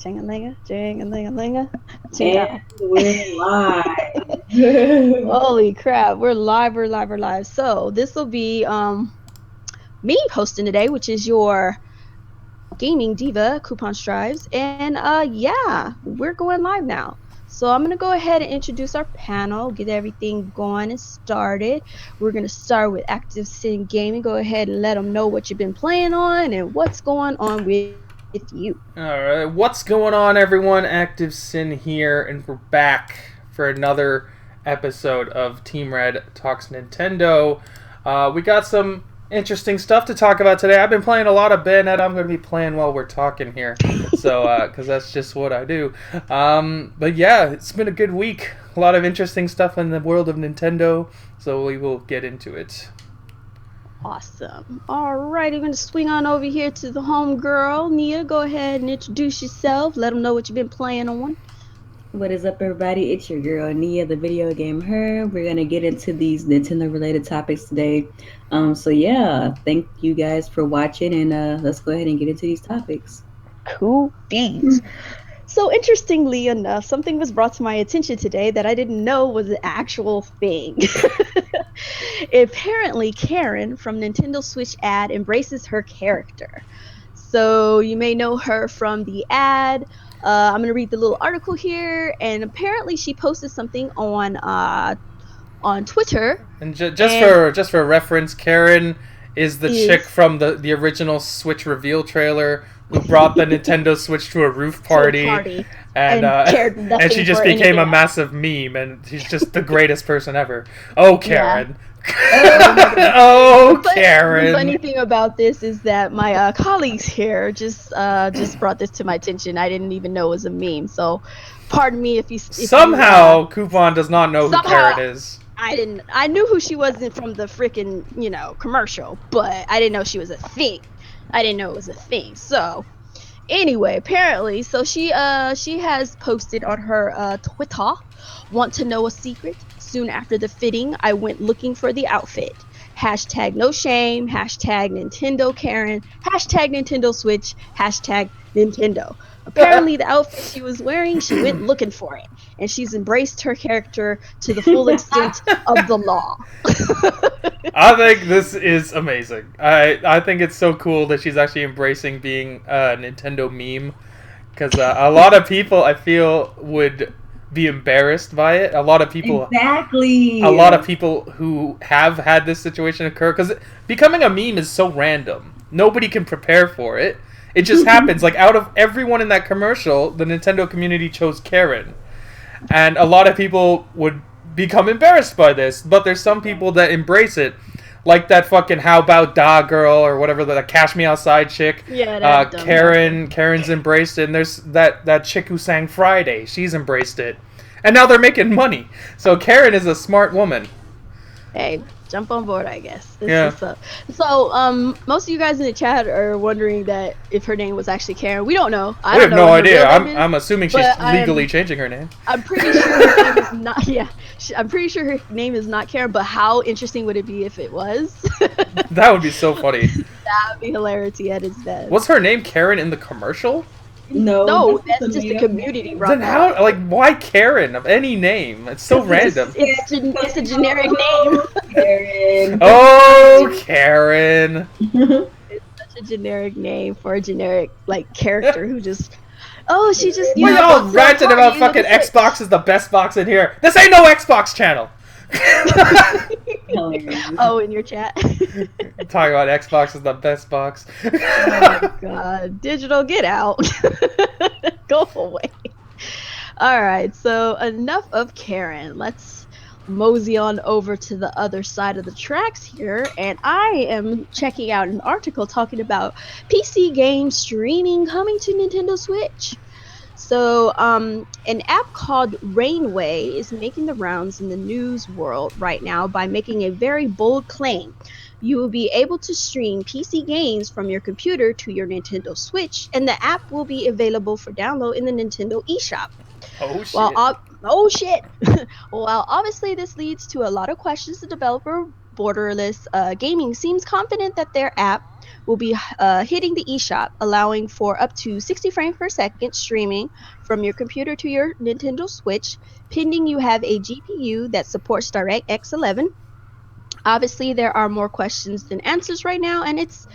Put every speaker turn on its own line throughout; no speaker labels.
Ching-a-linga, ching-a-linga-linga,
And
ching-a.
we're live.
Holy crap, we're live, we're live, we're live. So this will be me hosting today, which is your gaming diva, Kuuppon Stives. And yeah, we're going live now. So I'm gonna go ahead and introduce our panel, get everything going and started. We're gonna start with ActivesiN Gaming. Go ahead and let them know what you've been playing on and what's going on with you.
Alright, what's going on, everyone? ActivesiN here, and we're back for another episode of Team Red Talks Nintendo. We got some interesting stuff to talk about today. I've been playing a lot of Bayonetta. I'm going to be playing while we're talking here, so because that's just what I do. But yeah, it's been a good week. A lot of interesting stuff in the world of Nintendo, so we will get into it.
Awesome. All right, we're going to swing on over here to the home girl. Nia, go ahead and introduce yourself. Let them know what you've been playing on.
What is up, everybody? It's your girl Nia, the video game her. We're gonna get into these Nintendo-related topics today. So yeah, thank you guys for watching, and let's go ahead and get into these topics.
Cool beans. So interestingly enough, something was brought to my attention today that I didn't know was an actual thing. Apparently, Karen from Nintendo Switch ad embraces her character. So you may know her from the ad. I'm going to read the little article here, and apparently she posted something on Twitter.
And just for reference, Karen is the chick from the original Switch reveal trailer who brought the Nintendo Switch to a roof party, and she just became a massive meme, and she's just the greatest person ever. Oh, Karen. Yeah. Oh, Karen.
The funny thing about this is that my colleagues here just brought this to my attention. I didn't even know it was a meme, so pardon me if
somehow Kuuppon does not know who Karen is.
I didn't. I knew who she was from the freaking commercial, but I didn't know she was a thing. I didn't know it was a thing. So anyway, apparently, so she has posted on her Twitter. Want to know a secret? Soon after the fitting, I went looking for the outfit. Hashtag no shame. Hashtag Nintendo Karen. Hashtag Nintendo Switch. Hashtag Nintendo. Apparently, the outfit she was wearing, she went looking for it, and she's embraced her character to the full extent of the law.
I think this is amazing. I think it's so cool that she's actually embracing being a Nintendo meme, because a lot of people, I feel, would be embarrassed by it. A lot of people who have had this situation occur, because becoming a meme is so random. Nobody can prepare for it. It just happens. Like, out of everyone in that commercial, the Nintendo community chose Karen. And a lot of people would become embarrassed by this, but there's some people that embrace it. Like that fucking How About Da girl, or whatever, the Cash Me Outside chick.
Yeah,
Karen's embraced it, and there's that chick who sang Friday. She's embraced it. And now they're making money. So Karen is a smart woman.
Hey, jump on board, I guess. So, most of you guys in the chat are wondering that if her name was actually Karen. We don't know.
We have no idea. I'm assuming she's legally changing her name.
I'm pretty sure her name is not. Yeah, I'm pretty sure her name is not Karen. But how interesting would it be if it was?
That would be so funny.
That would be hilarity at its best.
Was her name Karen in the commercial?
No, that's just a community.
Then how? Like, why Karen of any name? It's so random.
It's a generic name.
Karen.
Oh, Karen.
It's such a generic name for a generic character who just. Oh, she just.
We all ranted about fucking Xbox is the best box in here. This ain't no Xbox channel.
Oh, in your chat.
Talking about Xbox is the best box.
Oh my god. Digital, get out. Go away. Alright, so enough of Karen. Let's mosey on over to the other side of the tracks here, and I am checking out an article talking about PC game streaming coming to Nintendo Switch. So, an app called Rainway is making the rounds in the news world right now by making a very bold claim. You will be able to stream PC games from your computer to your Nintendo Switch, and the app will be available for download in the Nintendo eShop.
Oh shit.
While obviously this leads to a lot of questions, the developer Borderless Gaming seems confident that their app will be hitting the eShop, allowing for up to 60 frames per second streaming from your computer to your Nintendo Switch, pending you have a GPU that supports DirectX 11. Obviously, there are more questions than answers right now, and it's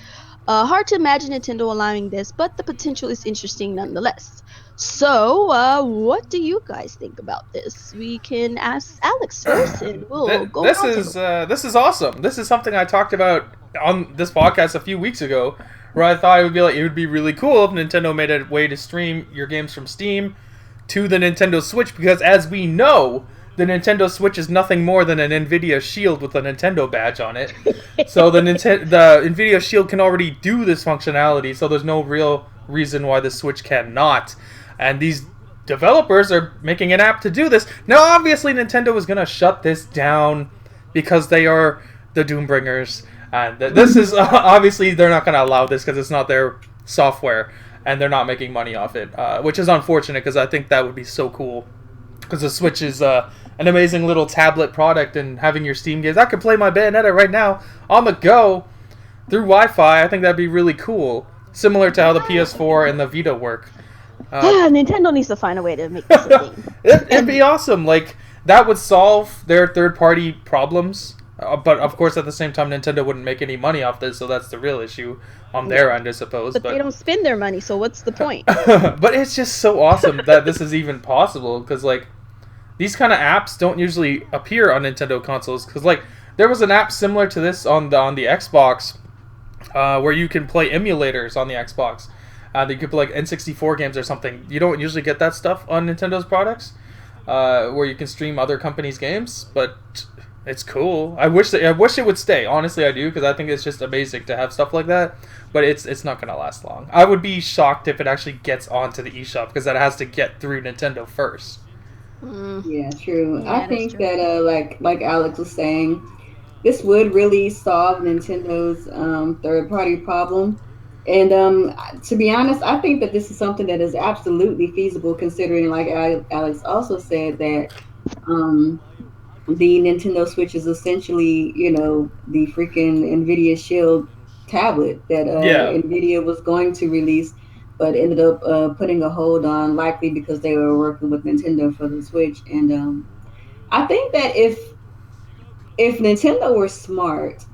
hard to imagine Nintendo allowing this, but the potential is interesting nonetheless. So, what do you guys think about this? We can ask Alex first, and we'll go around the table.
This is awesome. This is something I talked about on this podcast a few weeks ago, where I thought it would be really cool if Nintendo made a way to stream your games from Steam to the Nintendo Switch, because as we know, the Nintendo Switch is nothing more than an Nvidia Shield with a Nintendo badge on it. So the Nvidia Shield can already do this functionality, so there's no real reason why the Switch cannot. And these developers are making an app to do this. Now, obviously, Nintendo is going to shut this down because they are the Doombringers. And this is, obviously, they're not going to allow this because it's not their software, and they're not making money off it, which is unfortunate because I think that would be so cool. Because the Switch is an amazing little tablet product, and having your Steam games, I could play my Bayonetta right now on the go through Wi-Fi. I think that'd be really cool, similar to how the PS4 and the Vita work.
Nintendo needs to find a way to make this a thing.
It'd be awesome. Like, that would solve their third-party problems. But of course, at the same time, Nintendo wouldn't make any money off this, so that's the real issue on their end, I suppose.
But they don't spend their money, so what's the point?
But it's just so awesome that this is even possible, because like these kind of apps don't usually appear on Nintendo consoles. Because like there was an app similar to this on the Xbox, where you can play emulators on the Xbox. You could play like N64 games or something. You don't usually get that stuff on Nintendo's products, where you can stream other companies' games, but it's cool. I wish it would stay. Honestly, I do, because I think it's just amazing to have stuff like that. But it's not gonna last long. I would be shocked if it actually gets onto the eShop, because that has to get through Nintendo first.
Yeah, true.
Yeah,
I
that's
think
true.
that like Alex was saying, this would really solve Nintendo's third party problem. And to be honest, I think that this is something that is absolutely feasible, considering, like Alex also said, that um, the Nintendo Switch is essentially, the freaking Nvidia Shield tablet that
Yeah.
Nvidia was going to release, but ended up putting a hold on, likely because they were working with Nintendo for the Switch. And I think that if Nintendo were smart,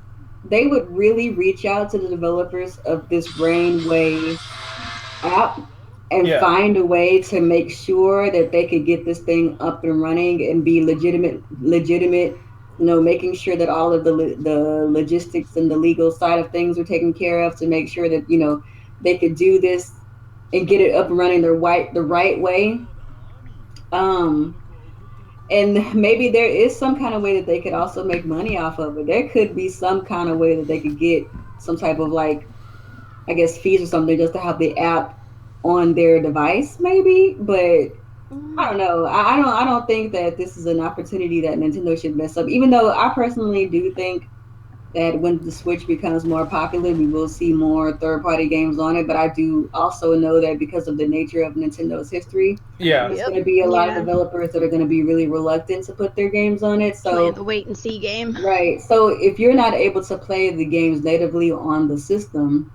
they would really reach out to the developers of this Brainwave app and
Yeah.
find a way to make sure that they could get this thing up and running and be legitimate, making sure that all of the logistics and the legal side of things are taken care of, to make sure that they could do this and get it up and running the right way. um and maybe there is some kind of way that they could also make money off of it. There could be some kind of way that they could get some type of, like, I guess, fees or something, just to have the app on their device, maybe. But I don't know. I don't think that this is an opportunity that Nintendo should mess up. Even though I personally do think that when the Switch becomes more popular, we will see more third-party games on it. But I do also know that because of the nature of Nintendo's history,
Yeah.
there's
Yep.
going to be a lot of
Yeah.
developers that are going to be really reluctant to put their games on it.
Playing
So
the wait and see game.
right. So if you're not able to play the games natively on the system,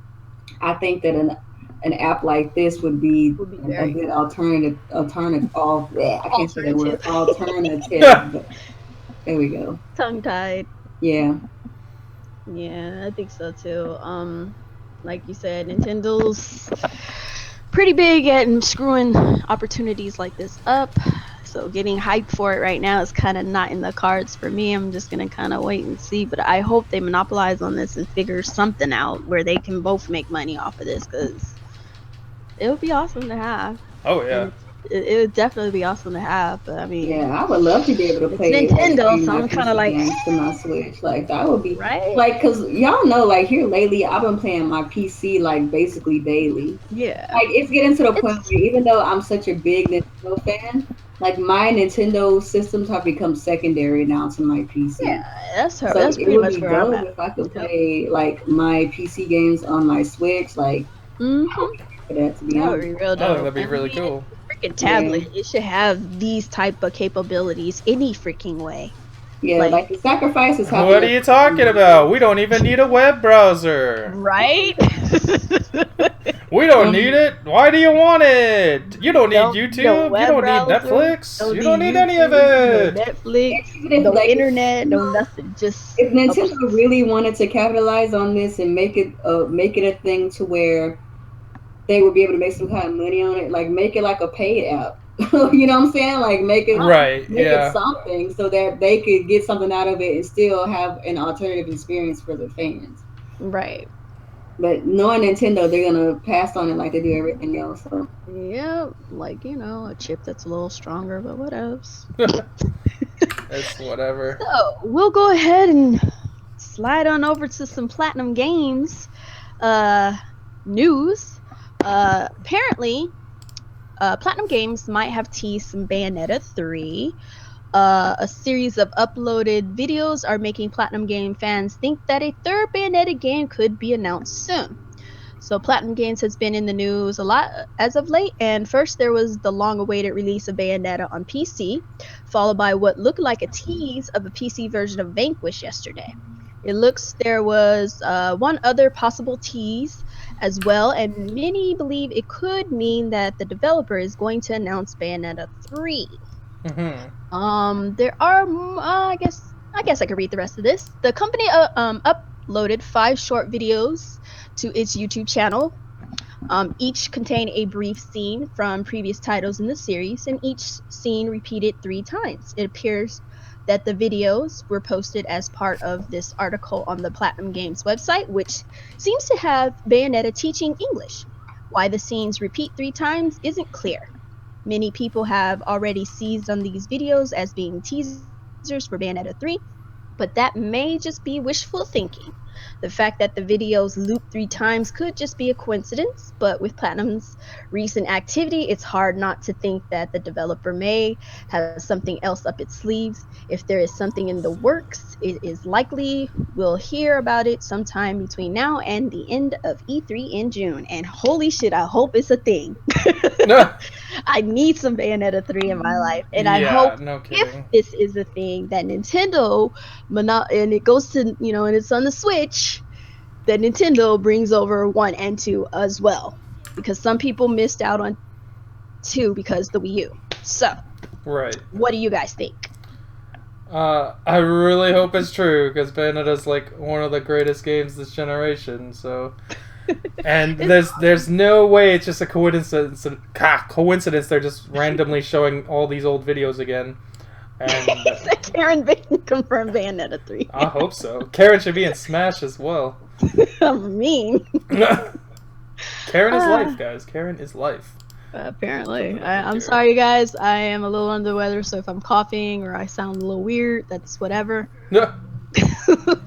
I think that an app like this would be
Would be
a
very
good alternative. Oh, yeah, I can't say that word.
alternative.
Alternative. But there we go.
Tongue tied.
Yeah.
Yeah, I think so too. Like you said, Nintendo's pretty big at screwing opportunities like this up. So getting hyped for it right now is kind of not in the cards for me. I'm just gonna kind of wait and see. But I hope they monopolize on this and figure something out where they can both make money off of this, because it would be awesome to have.
Oh yeah.
And it would definitely be awesome to have. But I mean,
Yeah, I would love to be able to
it's
play
Nintendo,
stream
so
my
I'm kind
PC
of like,
games to my Switch. Like, that would be
right?
like, cause y'all know, like, here lately, I've been playing my PC like basically daily.
Yeah.
Like, it's getting to the point
It's
where, even though I'm such a big Nintendo fan, like, my Nintendo systems have become secondary now to my PC.
yeah. That's her.
So
That's
it
pretty
would
much
be
where I'm
dope
at.
if I could
Yep.
play like my PC games on my Switch. Like,
Mhm.
for that, to be
That would
honest.
be real
I think
dope.
that'd be
And
really
being
cool.
a freaking tablet, it should have these type of capabilities any freaking way.
Yeah, like the sacrifice is happening.
What are you talking about? We don't even need a web browser.
Right?
We don't need it. Why do you want it? You don't need
No
YouTube. You
web
don't need
browser.
Netflix. You don't need any of
YouTube,
it.
no Netflix,
Even if,
no
like,
internet, no nothing. Just
if
a
Nintendo
place.
really wanted to capitalize on this and make it a thing to where they would be able to make some kind of money on it, like make it like a paid app. You know what I'm saying? Like
Right,
make it
yeah.
something so that they could get something out of it and still have an alternative experience for their fans.
Right.
But knowing Nintendo, they're gonna pass on it like they do everything else. So
Yeah, like, a chip that's a little stronger, but what else?
It's whatever.
So, we'll go ahead and slide on over to some Platinum Games news. Apparently, Platinum Games might have teased some Bayonetta 3. A series of uploaded videos are making Platinum Game fans think that a third Bayonetta game could be announced soon. So Platinum Games has been in the news a lot as of late, and first there was the long-awaited release of Bayonetta on PC, followed by what looked like a tease of a PC version of Vanquish yesterday. It looks there was one other possible tease as well, and many believe it could mean that the developer is going to announce Bayonetta 3. There are, I guess I could read the rest of this. The company uploaded 5 short videos to its YouTube channel. Each contain a brief scene from previous titles in the series, and each scene repeated 3 times. It appears that the videos were posted as part of this article on the Platinum Games website, which seems to have Bayonetta teaching English. Why the scenes repeat 3 times isn't clear. Many people have already seized on these videos as being teasers for Bayonetta 3, but that may just be wishful thinking. The fact that the videos loop 3 times could just be a coincidence, but with Platinum's recent activity, it's hard not to think that the developer may have something else up its sleeves. If there is something in the works, it is likely we'll hear about it sometime between now and the end of E3 in June. And holy shit, I hope it's a thing. I need some Bayonetta 3 in my life. And I
Yeah,
hope
no
if
kidding.
this is a thing that Nintendo and it goes to, and it's on the Switch, that Nintendo brings over 1 and 2 as well. Because some people missed out on 2 because the Wii U. So,
Right.
what do you guys think?
I really hope it's true because Bayonetta's like one of the greatest games this generation. So, and there's no way it's just a coincidence. Coincidence. They're just randomly showing all these old videos again. And
Karen confirmed Bayonetta 3.
I hope so. Karen should be in Smash as well.
I'm mean.
Karen is life, guys. Karen is life.
Apparently. I'm sorry, guys. I am a little under the weather, so if I'm coughing or I sound a little weird, that's whatever.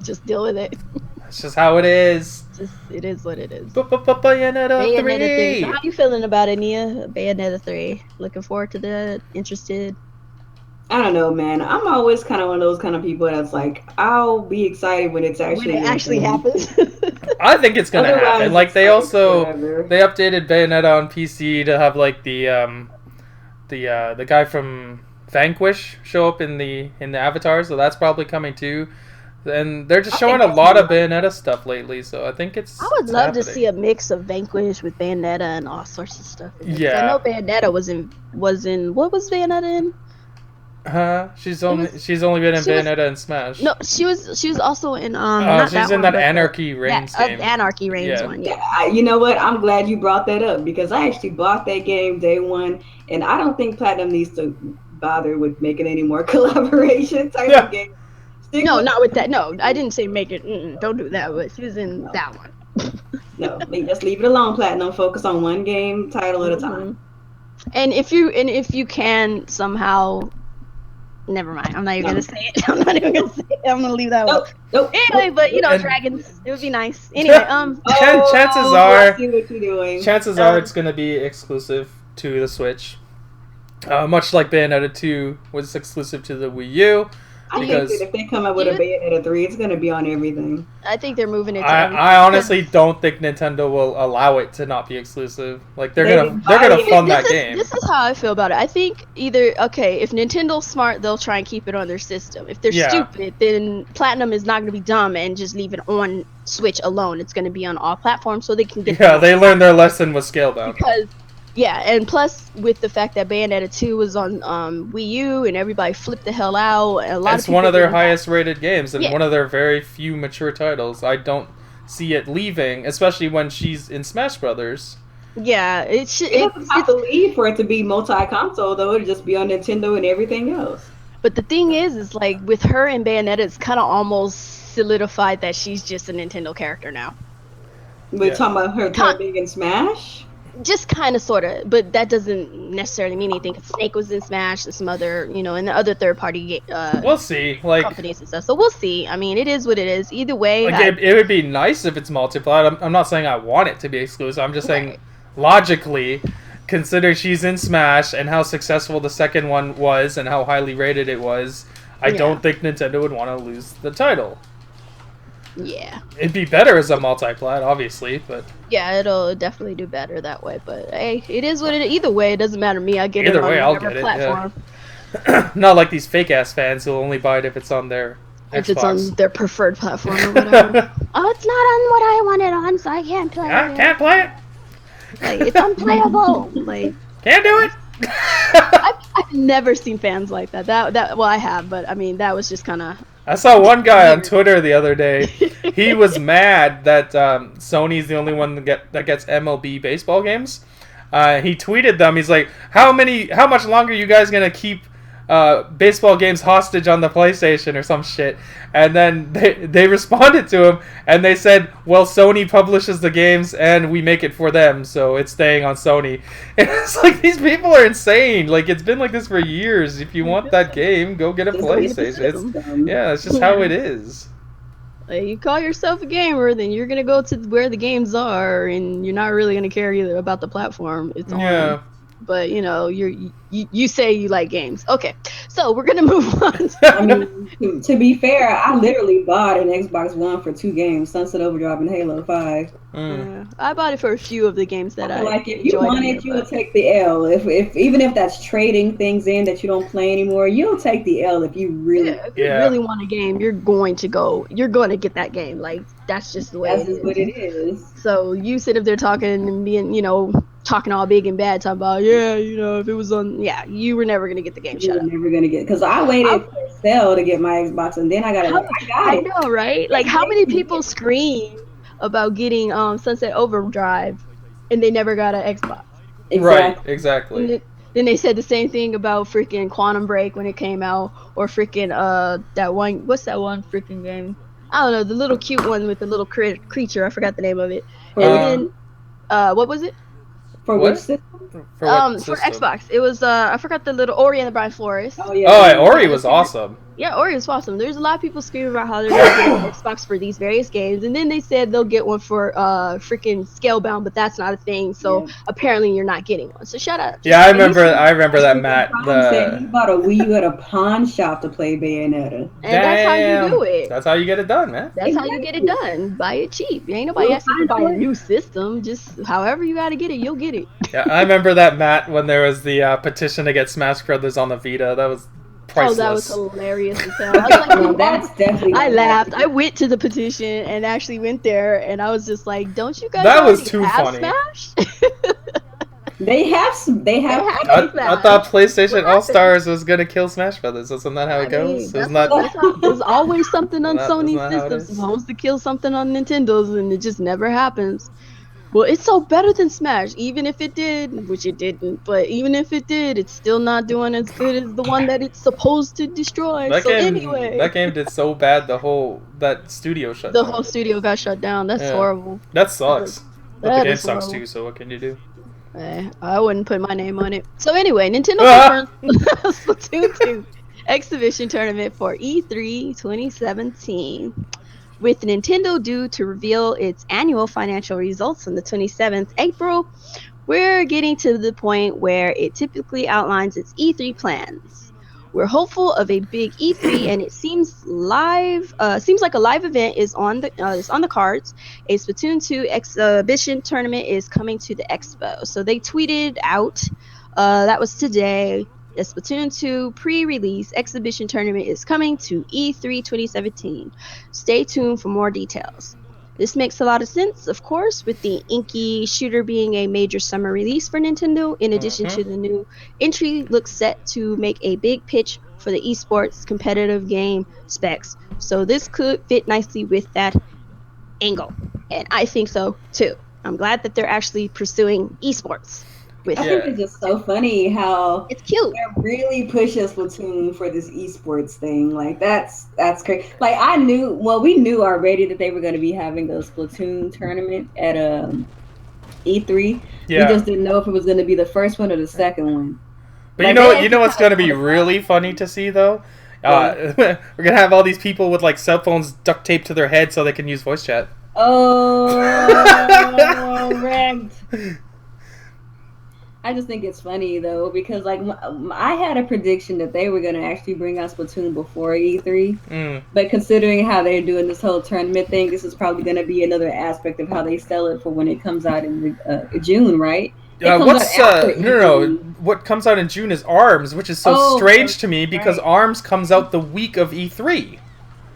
Just deal with it.
That's just how it is.
It is what it is.
Bayonetta 3.
So how you feeling about it, Nia? Bayonetta 3. Looking forward to that? Interested?
I don't know, man. I'm always kind of one of those kind of people that's like, I'll be excited when it's actually
happens.
I think it's gonna happen. Like they
whatever.
they updated Bayonetta on PC to have like the guy from Vanquish show up in the avatar, so that's probably coming too. And they're just showing a lot of Bayonetta stuff lately, so I think it's.
I would love
happening.
to see a mix of Vanquish with Bayonetta and all sorts of stuff.
Yeah.
I know Bayonetta was in what was Bayonetta in?
She's only been in Bayonetta and Smash.
No, she was also in
she's in that Anarchy Reigns game.
Anarchy Reigns one. Yeah.
You know what? I'm glad you brought that up because I actually bought that game day one, and I don't think Platinum needs to bother with making any more collaboration type of game.
Not with that. No, I didn't say make it. Don't do that. But she was in that one.
No, just leave it alone, Platinum. Focus on one game title at a time.
And if you can somehow. Never mind. I'm not even gonna say it. I'm not even gonna say it. I'm gonna leave that one.
Nope.
Anyway, but dragons. It would be nice. Anyway,
chances are it's gonna be exclusive to the Switch. Much like Bayonetta 2 was exclusive to the Wii U.
I think
because
that if they come up with a Bayonetta 3, it's gonna be on everything.
I think they're moving it to everything.
I honestly don't think Nintendo will allow it to not be exclusive. Like they're gonna
buy
fund that game.
This is how I feel about it. I think either if Nintendo's smart, they'll try and keep it on their system. If they're stupid, then Platinum is not going to be dumb and just leave it on Switch alone. It's going to be on all platforms so they can get.
Yeah, they learned their lesson with Scalebound.
Because and plus with the fact that Bayonetta 2 was on Wii U and everybody flipped the hell out.
It's one of their highest rated games and one of their very few mature titles. I don't see it leaving, especially when she's in Smash Brothers.
Yeah,
it doesn't have to leave for it to be multi-console, though. It'll just be on Nintendo and everything else.
But the thing is like with her and Bayonetta, it's kind of almost solidified that she's just a Nintendo character now.
We're talking about her being in Smash?
Just kind of, sort of, but that doesn't necessarily mean anything. Cause Snake was in Smash, and some other, and the other third-party
we'll see,
companies and stuff. So we'll see. I mean, it is what it is. Either way,
it would be nice if it's multiplayer. I'm not saying I want it to be exclusive. I'm just saying, logically, consider she's in Smash and how successful the second one was and how highly rated it was. I don't think Nintendo would want to lose the title.
Yeah.
It'd be better as a multi-plat, obviously, but...
Yeah, it'll definitely do better that way, but hey, it is what it is. Either way, it doesn't matter to me. I get
Either
it on
way, I'll
whatever
get
platform.
Yeah. Not like these fake-ass fans who'll only buy it if it's on their
if
Xbox.
It's on their preferred platform or whatever. Oh, it's not on what I want it on, so I can't play it.
I can't play it!
Like, it's unplayable! Like...
Can't do it!
I've never seen fans like that. Well, I have, but I mean, that was just kind of...
I saw one guy on Twitter the other day. He was mad that Sony's the only one that gets MLB baseball games. He tweeted them. He's like, "How much longer are you guys gonna keep baseball games hostage on the PlayStation or some shit?" And then they responded to him and they said, "Well, Sony publishes the games and we make it for them, so it's staying on Sony." And it's like, these people are insane. Like, it's been like this for years. If you want that game, go get a PlayStation. It's just how it is.
You call yourself a gamer, then you're gonna go to where the games are, and you're not really gonna care either about the platform it's on. But you say you like games. Okay, so we're gonna move on.
I mean, to be fair, I literally bought an Xbox One for 2 games: Sunset Overdrive and Halo 5.
I bought it for a few of the games that I
like. If you wanted, you would take the L. If even if that's trading things in that you don't play anymore, you'll take the L if you really.
If you really want a game, you're going to get that game. Like, that's just the way.
That's just what it is.
So you sit up there talking and being, talking all big and bad, talking about, if it was on, you were never gonna get the game.
You were never gonna get, because I waited for a sale to get my Xbox, and then I got it.
I know, right? Like, how many people scream about getting Sunset Overdrive, and they never got an Xbox?
Exactly.
Right, exactly.
Then they said the same thing about freaking Quantum Break when it came out, or freaking that one. What's that one freaking game? I don't know, the little cute one with the little creature. I forgot the name of it. And then, what was it?
For which system?
For
Xbox. It was I forgot the little Ori and the Blind Forest.
Oh yeah.
Ori was awesome.
Yeah, Ori was awesome. There's a lot of people screaming about how they're gonna get an Xbox for these various games, and then they said they'll get one for freaking Scalebound, but that's not a thing. So apparently you're not getting one. So shut up.
Yeah, I remember that, Matt.
Said he bought a Wii U at a pawn shop to play Bayonetta.
And that's how you do it.
That's how you get it done, man.
That's how you get it done. Buy it cheap. Ain't nobody asking you to buy a new system. Just however you gotta get it, you'll get it.
Yeah, I remember that, Matt, when there was the petition to get Smash Brothers on the Vita. That was priceless.
Oh, that was hilarious as hell. I was like,
that's definitely.
I laughed. I went to the petition and actually went there, and I was just like, "Don't you guys?"
That was too funny.
Smash?
They have.
I thought PlayStation All Stars was gonna kill Smash Brothers. Isn't that how it goes?
There's always something on Sony's system supposed to kill something on Nintendo's, and it just never happens. Well, it's so better than Smash, even if it did, which it didn't. But even if it did, it's still not doing as good as the one that it's supposed to destroy.
That game did so bad. That studio shut down.
The whole studio got shut down. That's horrible.
That sucks. But the game sucks too. So what can you do?
I wouldn't put my name on it. So anyway, Nintendo confirms Splatoon 2 exhibition tournament for E3 2017. With Nintendo due to reveal its annual financial results on the 27th April, we're getting to the point where it typically outlines its E3 plans. We're hopeful of a big E3, and it seems like a live event is on the cards. A Splatoon 2 exhibition tournament is coming to the expo. So they tweeted out, that was today. The Splatoon 2 pre-release exhibition tournament is coming to E3 2017. Stay tuned for more details. This makes a lot of sense, of course, with the Inky shooter being a major summer release for Nintendo. In addition to the new entry, looks set to make a big pitch for the esports competitive game specs. So this could fit nicely with that angle. And I think so too. I'm glad that they're actually pursuing esports.
I think it's just so funny how
it's cute.
They're really pushing Splatoon for this esports thing. Like that's crazy. Like we knew already that they were going to be having a Splatoon tournament at E3.
Yeah.
We just didn't know if it was going to be the first one or the second one.
But
like,
you know what's going to be really funny to see though? We're going to have all these people with like cell phones duct taped to their head so they can use voice chat.
Oh, wrecked. I just think it's funny though because like I had a prediction that they were going to actually bring out Splatoon before E3, but considering how they're doing this whole tournament thing, this is probably going to be another aspect of how they sell it for when it comes out in June, right?
What comes out in June is ARMS, which is so strange to me because ARMS comes out the week of E3.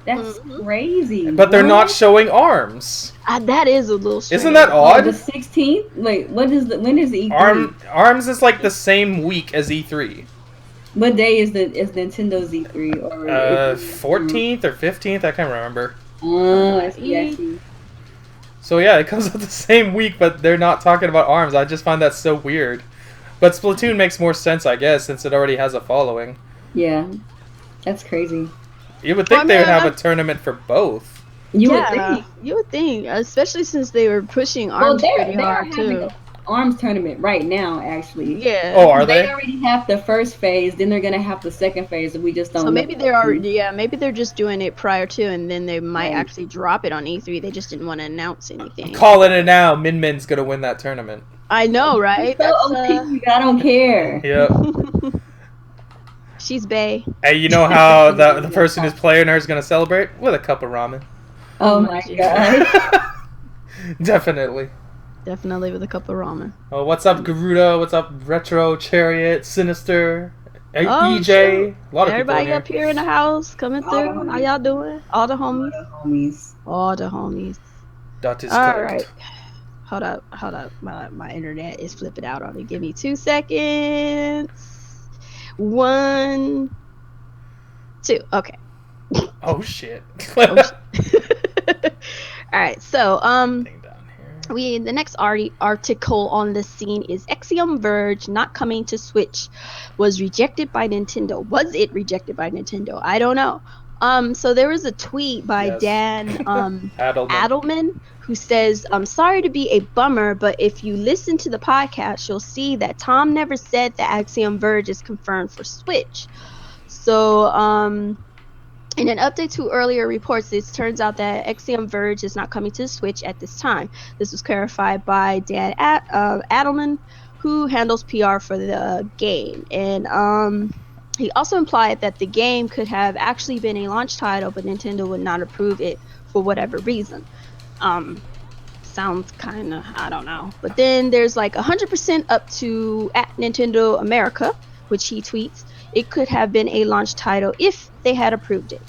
That's crazy.
But they're not showing ARMS.
That is a little strange.
Isn't that odd?
The 16th? Wait, when is E3?
ARMS is like the same week as E3.
What day is Nintendo's E3? Or
14th or 15th? I can't remember.
Oh, I see.
So yeah, it comes out the same week, but they're not talking about ARMS. I just find that so weird. But Splatoon makes more sense, I guess, since it already has a following.
Yeah, that's crazy.
You would think they would have a tournament for both.
You would think, especially since they were pushing ARMS pretty hard too.
ARMS tournament right now, actually.
Yeah.
Oh, are they?
They already have the first phase, then they're gonna have the second phase, and we just don't.
So maybe they're already, maybe they're just doing it prior to, and then they might actually drop it on E3. They just didn't want to announce anything.
I'm calling it now. Min Min's gonna win that tournament.
I know, right?
So OP, I don't care.
Yep.
She's bae.
Hey, you know how the person who's playing her is gonna celebrate with a cup of ramen.
Oh my god.
Definitely
with a cup of ramen.
Oh, what's up, Garuda? What's up, Retro Chariot, Sinister, EJ?
Sure.
A lot of
everybody
people
up here in the house coming through. How y'all doing? All the homies. All the homies.
That is
all
correct.
Right. Hold up. My internet is flipping out on me. Give me 2 seconds. 1, 2. Okay.
Oh shit.
All right. So the next article on the scene is Axiom Verge not coming to Switch was rejected by Nintendo. Was it rejected by Nintendo? I don't know. So there was a tweet by Dan Adelman who says, "I'm sorry to be a bummer, but if you listen to the podcast, you'll see that Tom never said that Axiom Verge is confirmed for Switch." So, in an update to earlier reports, it turns out that Axiom Verge is not coming to the Switch at this time. This was clarified by Dan Adelman, who handles PR for the game. And he also implied that the game could have actually been a launch title, but Nintendo would not approve it for whatever reason. Sounds kind of, I don't know. But then there's like 100% up to at Nintendo America, which he tweets. It could have been a launch title if they had approved it.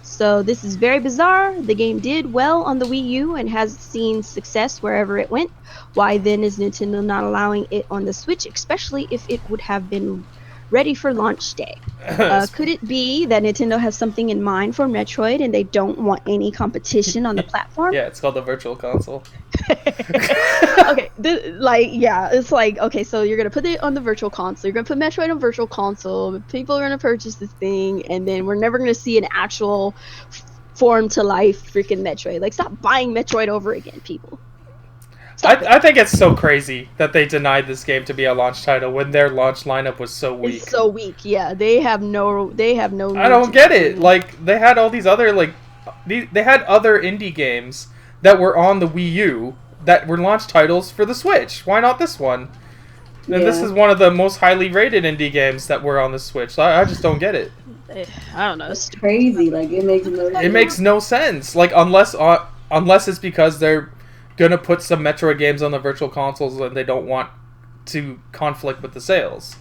So this is very bizarre. The game did well on the Wii U and has seen success wherever it went. Why then is Nintendo not allowing it on the Switch, especially if it would have been ready for launch day? Could it be that Nintendo has something in mind for Metroid and they don't want any competition on the platform?
Yeah, it's called the Virtual Console.
Okay, it's like, okay, so you're gonna put it on the Virtual Console, you're gonna put Metroid on Virtual Console, people are gonna purchase this thing, and then we're never gonna see an actual form to life freaking Metroid. Like, stop buying Metroid over again, people.
I think it's so crazy that they denied this game to be a launch title when their launch lineup was so weak.
It's so weak, yeah. They have no.
I don't get it. Like, they had all these other they had other indie games that were on the Wii U that were launch titles for the Switch. Why not this one? And this is one of the most highly rated indie games that were on the Switch. So I just don't get it.
I don't know.
It's crazy. Like it makes no sense.
It makes no sense. Like unless it's because they're gonna put some Metroid games on the virtual consoles and they don't want to conflict with the sales.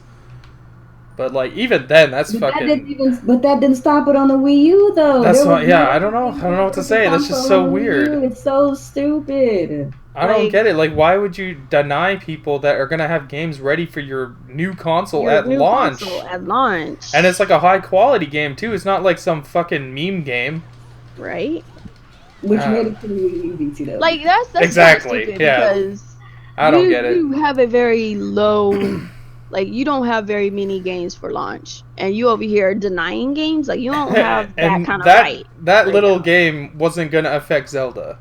But like even then, that's fucking.
But that didn't stop it on the Wii U though.
That's why. Yeah, I don't know. I don't know what to say. That's just so weird.
It's so stupid.
I don't get it. Like, why would you deny people that are gonna have games ready for your new console at launch? And it's like a high quality game too. It's not like some fucking meme game,
right?
Which made it pretty easy though.
Like that's
exactly.
Stupid
Yeah,
because
I don't get it.
You have a very low. Like, you don't have very many games for launch. And you over here denying games? Like, you don't have that kind of right.
That little game wasn't going to affect Zelda.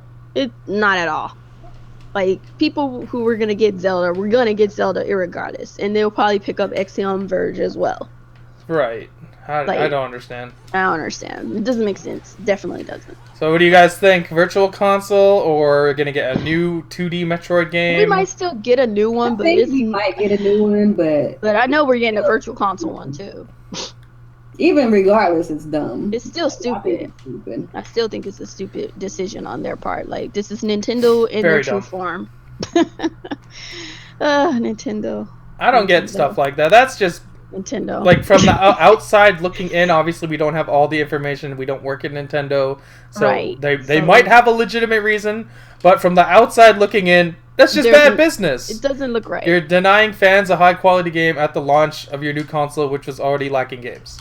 Not at all. Like, people who were going to get Zelda were going to get Zelda irregardless. And they'll probably pick up Axiom Verge as well.
Right. I don't understand.
I don't understand. It doesn't make sense. Definitely doesn't.
So what do you guys think? Virtual console or gonna get a new 2D Metroid game?
We might still get a new one,
we might get a new one, but
I know we're getting a virtual console one too.
Even regardless, it's dumb.
It's still stupid. I still think it's a stupid decision on their part. Like, this is Nintendo in their true form. Nintendo.
I don't get stuff like that. That's just
Nintendo.
Like, from the outside looking in, obviously we don't have all the information. We don't work at Nintendo. So they might have a legitimate reason. But from the outside looking in, that's just bad business.
It doesn't look right.
You're denying fans a high quality game at the launch of your new console, which was already lacking games.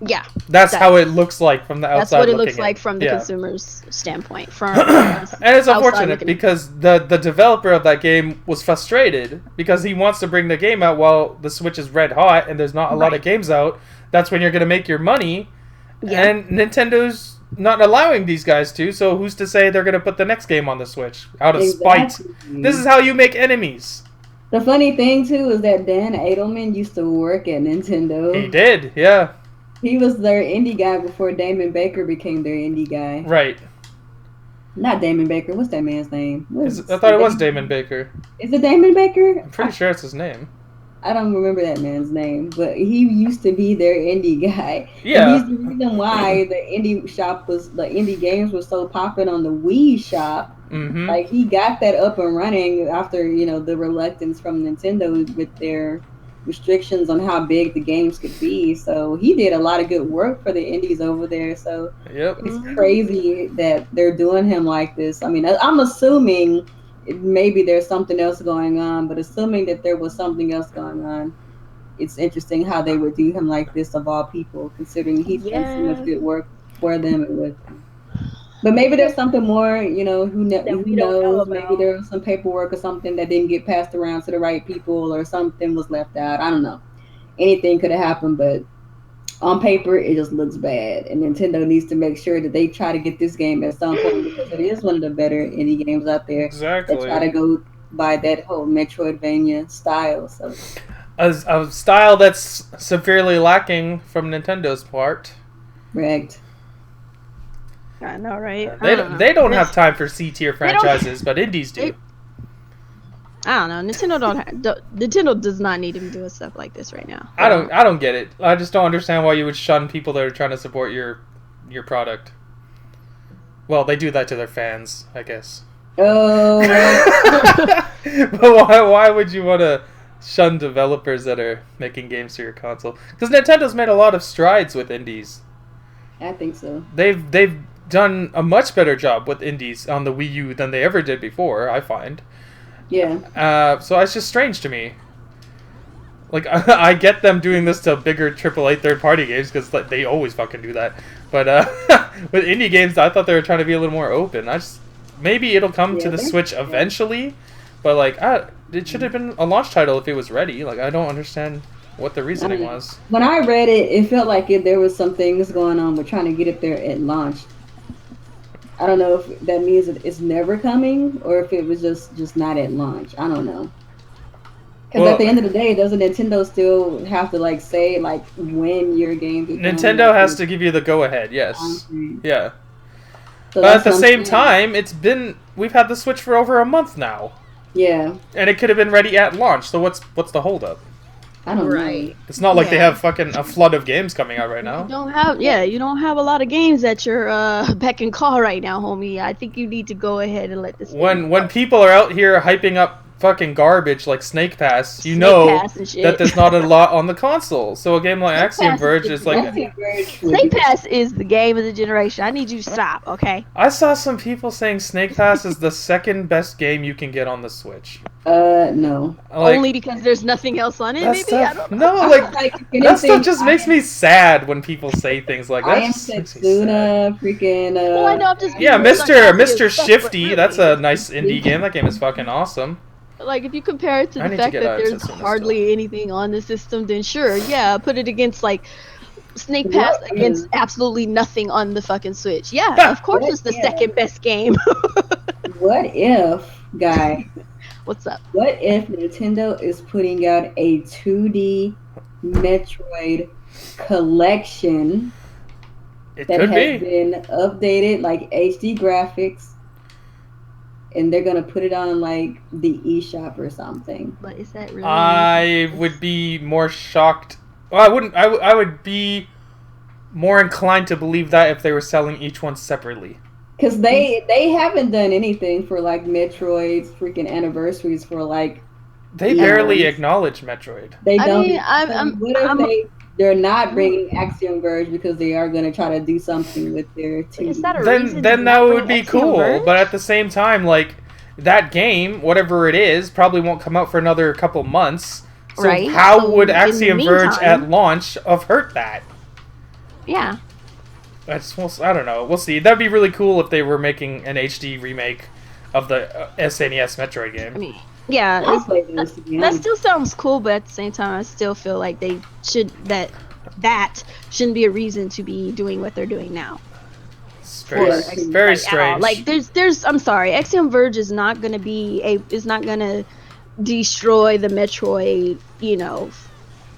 Yeah.
That's how it looks like from the outside.
That's what it looks like from the consumer's standpoint.
And it's unfortunate because the developer of that game was frustrated because he wants to bring the game out while the Switch is red hot and there's not a lot of games out. That's when you're going to make your money. Yeah. And Nintendo's not allowing these guys to, so who's to say they're going to put the next game on the Switch out of spite? This is how you make enemies.
The funny thing, too, is that Dan Edelman used to work at Nintendo.
He did, yeah.
He was their indie guy before Damon Baker became their indie guy.
Right.
Not Damon Baker. What's that man's name?
I thought it was Damon Baker.
Is it Damon Baker?
I'm pretty sure it's his name.
I don't remember that man's name, but he used to be their indie guy.
Yeah.
And he's the reason why the indie games were so popping on the Wii shop.
Mm-hmm.
Like, he got that up and running after, the reluctance from Nintendo with their restrictions on how big the games could be. So he did a lot of good work for the indies over there. So it's crazy that they're doing him like this. I mean, I'm assuming maybe there's something else going on, but assuming that there was something else going on, it's interesting how they would do him like this of all people, considering he's done so much good work for them and with them. But maybe there's something more, who knows? Maybe there was some paperwork or something that didn't get passed around to the right people, or something was left out. I don't know. Anything could have happened, but on paper, it just looks bad. And Nintendo needs to make sure that they try to get this game at some point, because it is one of the better indie games out there.
Exactly.
They try to go by that whole Metroidvania style. So
a style that's severely lacking from Nintendo's part.
Correct.
I know, right?
They don't have time for C-tier franchises, but indies do.
I don't know. Nintendo does not need to be doing stuff like this right now.
I don't get it. I just don't understand why you would shun people that are trying to support your product. Well, they do that to their fans, I guess.
Oh.
But why would you want to shun developers that are making games for your console? Because Nintendo's made a lot of strides with indies.
I think so.
They've done a much better job with indies on the Wii U than they ever did before, I find.
Yeah.
So it's just strange to me. Like, I get them doing this to bigger AAA third-party games, because they always fucking do that. But with indie games, I thought they were trying to be a little more open. Maybe it'll come to the Switch eventually, but it should have been a launch title if it was ready. Like, I don't understand what the reasoning was.
When I read it, it felt like there was some things going on with trying to get it there at launch. I don't know if that means that it's never coming, or if it was just not at launch. I don't know. Because at the end of the day, doesn't Nintendo still have to say when your game becomes...
Nintendo has to give you the go-ahead, yes. Yeah.
So
but at the same time, we've had the Switch for over a month now.
Yeah.
And it could have been ready at launch. So what's the holdup?
I don't
Right.
know.
It's not like they
Yeah.
have fucking a flood of games coming out right
You
now.
don't have, yeah, you don't have a lot of games at your beck and call right now, homie. I think you need to go ahead and let this game
When people are out here hyping up fucking garbage like Snake Pass, you
Snake
know
Pass and shit.
that there's not a lot on the console. So a game like
Snake
Axiom
Pass
Verge
is
is like
Axiom Verge would
Snake
be-
Pass is the game of the generation. I need you to stop, okay?
I saw some people saying Snake Pass is the second best game you can get on the Switch.
No.
Like,
Only because there's nothing else on it,
that
maybe? I
stuff,
don't know.
no,
I
like
feel like if
that stuff
anything,
just
I
makes
am-
me sad when people say things like that.
I am
Just makes me sad.
Setsuna, freaking.
Well, I know I'm just
Yeah,
being
Mr.
stuff, but
Shifty,
really,
that's a nice indie game. That game is fucking awesome.
like if you compare it to
I
the
need to
fact
get
that
out of
there's
Setsuna
hardly anything on the system, then sure, yeah, put it against like Snake Pass
What
against
is-
absolutely nothing on the fucking Switch. Yeah, of course
What
it's the
if-
second best game.
What if, guy?
What's up?
What if Nintendo is putting out a 2D Metroid collection
It
that
could
has
be.
been updated, like HD graphics, and they're gonna put it on like the eShop or something?
But is that really?
I would be more shocked. Well, I wouldn't. I would be more inclined to believe that if they were selling each one separately.
Because they haven't done anything for like Metroid's freaking anniversaries for like
They
Yeah.
barely acknowledge Metroid.
they
I
don't.
mean,
What if
I'm-
they're not bringing Axiom Verge because they are going to try to do something with their
Is
2D?
that a
Then
reason to
that
not
would
bring
be
Axiom
cool.
Verge?
But at the same time, like that game, whatever it is, probably won't come out for another couple months. So
Right,
how
so
would
in the
Axiom Verge
meantime-
at launch have hurt that?
Yeah.
I don't know. We'll see. That'd be really cool if they were making an HD remake of the SNES Metroid game.
I mean, yeah,
I'll
it's,
play this, to be
that
honest.
still sounds cool, but at the same time, I still feel like they should that shouldn't be a reason to be doing what they're doing now.
It's very,
Yeah.
very
Like, at all.
strange.
Like there's I'm sorry, Axiom Verge is not gonna destroy the Metroid,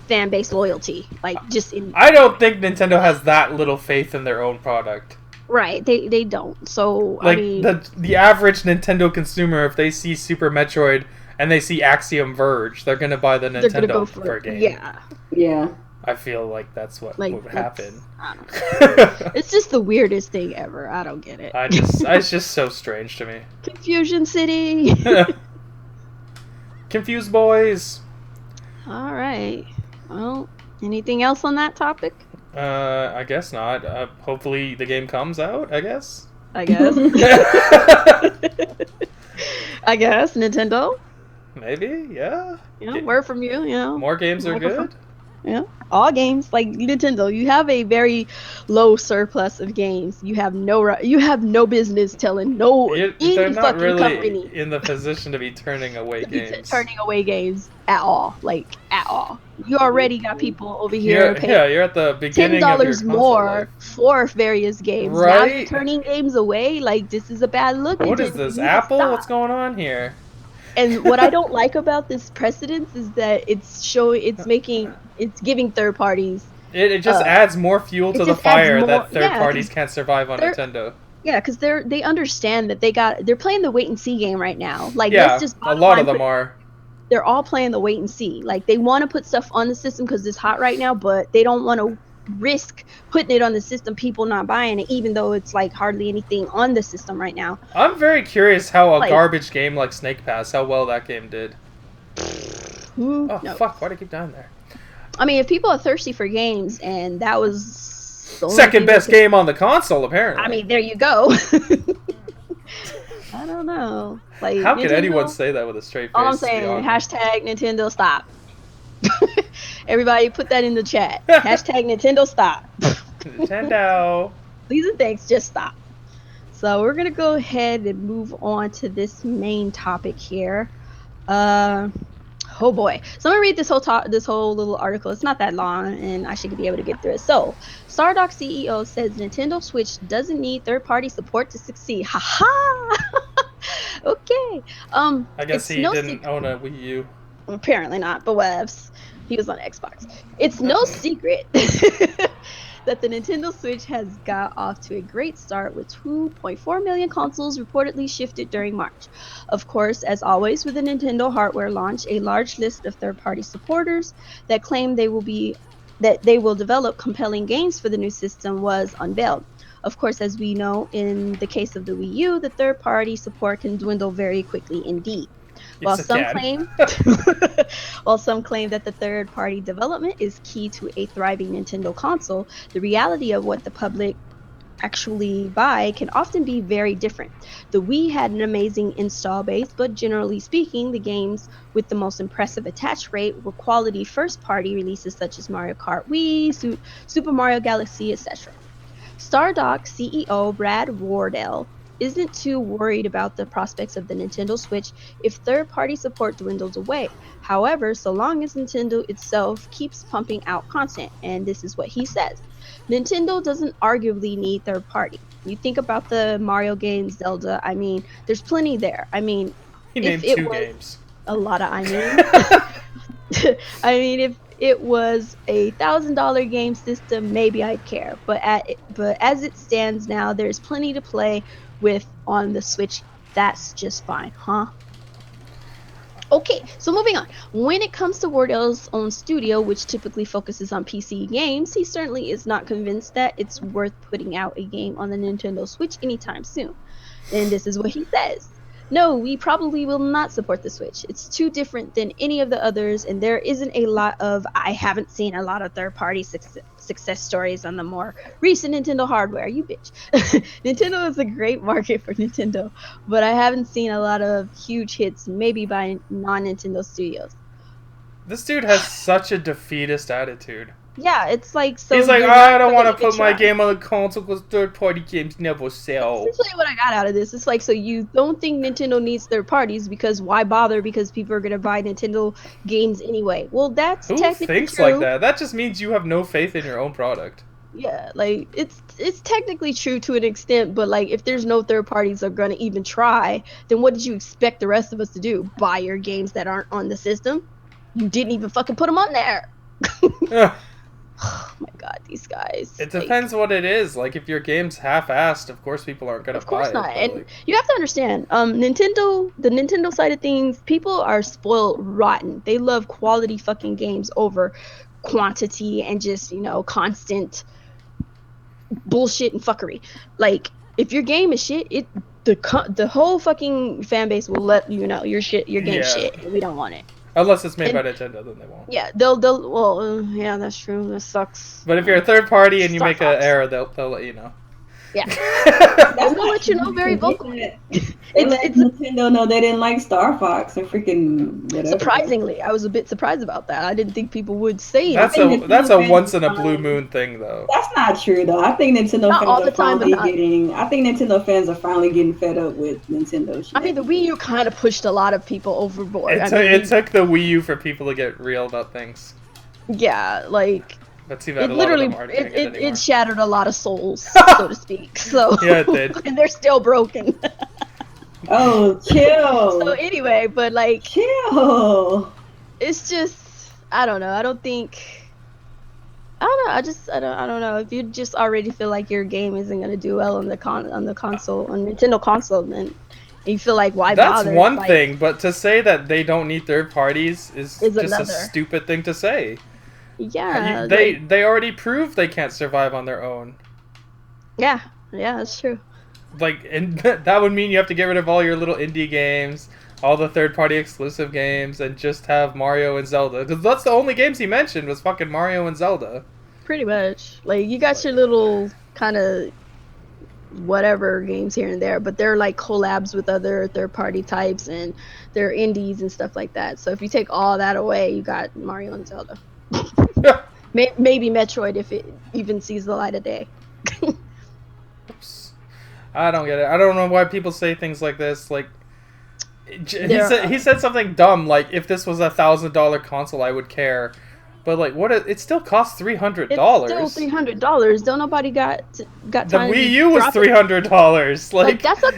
fan base loyalty. Like just in
I don't think Nintendo has that little faith in their own product.
right, they don't. So
Like
I mean,
the average Nintendo consumer, if they see Super Metroid and they see Axiom Verge, they're gonna buy the
they're gonna go
Nintendo
for
for
it.
game.
Yeah,
Yeah.
I feel like that's what
like
would
that's-
happen.
I don't know. It's just the weirdest thing ever. I don't get it.
It's just so strange to me.
Confusion City.
Confused boys.
All right. Well, anything else on that topic?
I guess not. Hopefully the game comes out, I guess.
I guess. I guess Nintendo.
Maybe, yeah.
Word from you.
More games are good.
Yeah, all games like Nintendo. You have a very low surplus of games. You have no business telling
They're
any
not
fucking
really
company
in the position to be turning away
to be
games.
turning away games at all. Like at all. You already got people over here
You're,
paying
yeah, you're at the beginning of your
$10
console
more
life.
for various games. Now you're
Right?
turning games away. Like this is a bad look.
What is
Nintendo.
this,
You need to
Apple?
stop.
What's going on here?
And what I don't like about this precedence is that it's giving third parties.
It just adds more fuel to
it
the
just adds
fire
more-
that third
yeah,
parties
'cause
can't survive on
they're-
Nintendo.
Yeah, because they understand that they're playing the wait and see game right now. Like
Yeah,
let's just
a
bottom
lot
line
of them
put-
are.
They're all playing the wait and see. Like they want to put stuff on the system because it's hot right now, but they don't want to risk putting it on the system, people not buying it, even though it's like hardly anything on the system right now.
I'm very curious how a
Like-
garbage game like Snake Pass, how well that game did.
Who
Oh,
knows?
fuck, why'd I keep down there?
I mean, if people are thirsty for games, and that was the only
Second
thing
best
that could-
game on the console, apparently.
I mean, there you go. I don't know. Like,
how could
Nintendo-
anyone say that with a straight face?
All I'm
to be
saying,
honest?
hashtag Nintendo stop. Everybody put that in the chat. Hashtag Nintendo stop.
Nintendo.
Please and thanks, just stop. So we're gonna go ahead and move on to this main topic here. Oh boy. So I'm gonna read this whole little article. It's not that long, and I should be able to get through it. So, Stardock CEO says Nintendo Switch doesn't need third-party support to succeed. Haha. Okay.
I guess
it's
he
no
didn't
secret-
own a Wii U.
Apparently not, but whatevs. He was on Xbox. It's no secret that the Nintendo Switch has got off to a great start with 2.4 million consoles reportedly shifted during March. Of course, as always with a Nintendo hardware launch, a large list of third-party supporters that claim they will develop compelling games for the new system was unveiled. Of course, as we know, in the case of the Wii U, the third-party support can dwindle very quickly indeed. While
Yes, it
some
can.
claim while some claim that the third-party development is key to a thriving Nintendo console, the reality of what the public actually buy can often be very different. The Wii had an amazing install base, but generally speaking, the games with the most impressive attach rate were quality first party releases such as Mario Kart Wii, Super Mario Galaxy, etc. Stardock CEO Brad Wardell isn't too worried about the prospects of the Nintendo Switch if third party support dwindles away. However, so long as Nintendo itself keeps pumping out content, and this is what he says, Nintendo doesn't arguably need third party. You think about the Mario games, Zelda, I mean, there's plenty there. I mean,
He
if
named
it
2
was
games.
a lot of, I mean, I mean, if it was $1,000 game system, maybe I'd care. But as it stands now, there's plenty to play with on the Switch. That's just fine, huh? Okay, so moving on. When it comes to Wardell's own studio, which typically focuses on PC games, he certainly is not convinced that it's worth putting out a game on the Nintendo Switch anytime soon. And this is what he says. No, we probably will not support the Switch. It's too different than any of the others, and there isn't a lot of, I haven't seen a lot of third party success stories on the more recent Nintendo hardware. You bitch. Nintendo is a great market for Nintendo, but I haven't seen a lot of huge hits, maybe by non Nintendo studios.
This dude has such a defeatist attitude.
Yeah, it's like, so
He's like,
you're
I
not
don't
going
want
to
to
even
put my
try.
game on the console because third-party games never
That's
sell.
essentially what I got out of this. It's like, so you don't think Nintendo needs third parties because why bother? Because people are going to buy Nintendo games anyway. Well, that's
Who
technically
thinks like
true.
that? That just means you have no faith in your own product.
Yeah, like it's technically true to an extent, but like if there's no third parties are going to even try, then what did you expect the rest of us to do? Buy your games that aren't on the system? You didn't even fucking put them on there.
Ugh.
Oh my god, these guys.
It
Like,
depends what it is. Like, if your game's half-assed, of course people aren't gonna
of
buy
course
it.
not.
But
And
like,
you have to understand, the Nintendo side of things, people are spoiled rotten. They love quality fucking games over quantity and just, constant bullshit and fuckery. Like, if your game is shit, the whole fucking fan base will let you know your game's
yeah,
shit and we don't want it.
unless it's made
And
by Nintendo, then they won't.
yeah, they'll well, yeah, that's true. That sucks.
But if you're a third party and you
Star
make an
Fox.
error, they'll let you know.
Yeah.
That's
And they'll
not
let you
true.
know very vocally.
They
it's
let
it's
Nintendo know they didn't like Star Fox and freaking whatever.
surprisingly, I was a bit surprised about that. I didn't think people would say
I
That's
anything.
think
a that's
Nintendo
a
fans
once
are
in a blue
fine.
moon thing, though.
That's not true though. I think Nintendo
Not
fans
all
are
the time, but
finally
not.
getting. I think Nintendo fans are finally getting fed up with Nintendo
I mean, the Wii U kind of pushed a lot of people overboard. I mean,
It took the Wii U for people to get real about things.
yeah, like
But too bad
it
a lot of
literally
them aren't doing it anymore.
it shattered a lot of souls, so to speak. So
Yeah, it did.
and they're still broken.
Oh,
So
chill,
anyway, but like
chill.
it's just I don't know. I don't know. I don't know. If you just already feel like your game isn't gonna do well on the console on Nintendo console, then you feel like why
That's
bother?
one
Like
thing, but to say that they don't need third parties is
is
just a
another.
stupid thing to say.
Yeah, like
They already proved they can't survive on their own.
yeah, that's true.
Like, and that would mean you have to get rid of all your little indie games, all the third-party exclusive games, and just have Mario and Zelda. Because that's the only games he mentioned was fucking Mario and Zelda.
Pretty much. Like you got your little kind of whatever games here and there, but they're like collabs with other third party types and they're indies and stuff like that. So if you take all that away, you got Mario and Zelda. Maybe Metroid if it even sees the light of day.
Oops. I don't get it. I don't know why people say things like this. Like, he said something dumb like, if this was $1,000 console, I would care. But like, it still costs $300.
It's still $300. Don't nobody got
The
time.
Wii U was $300.
Like that's a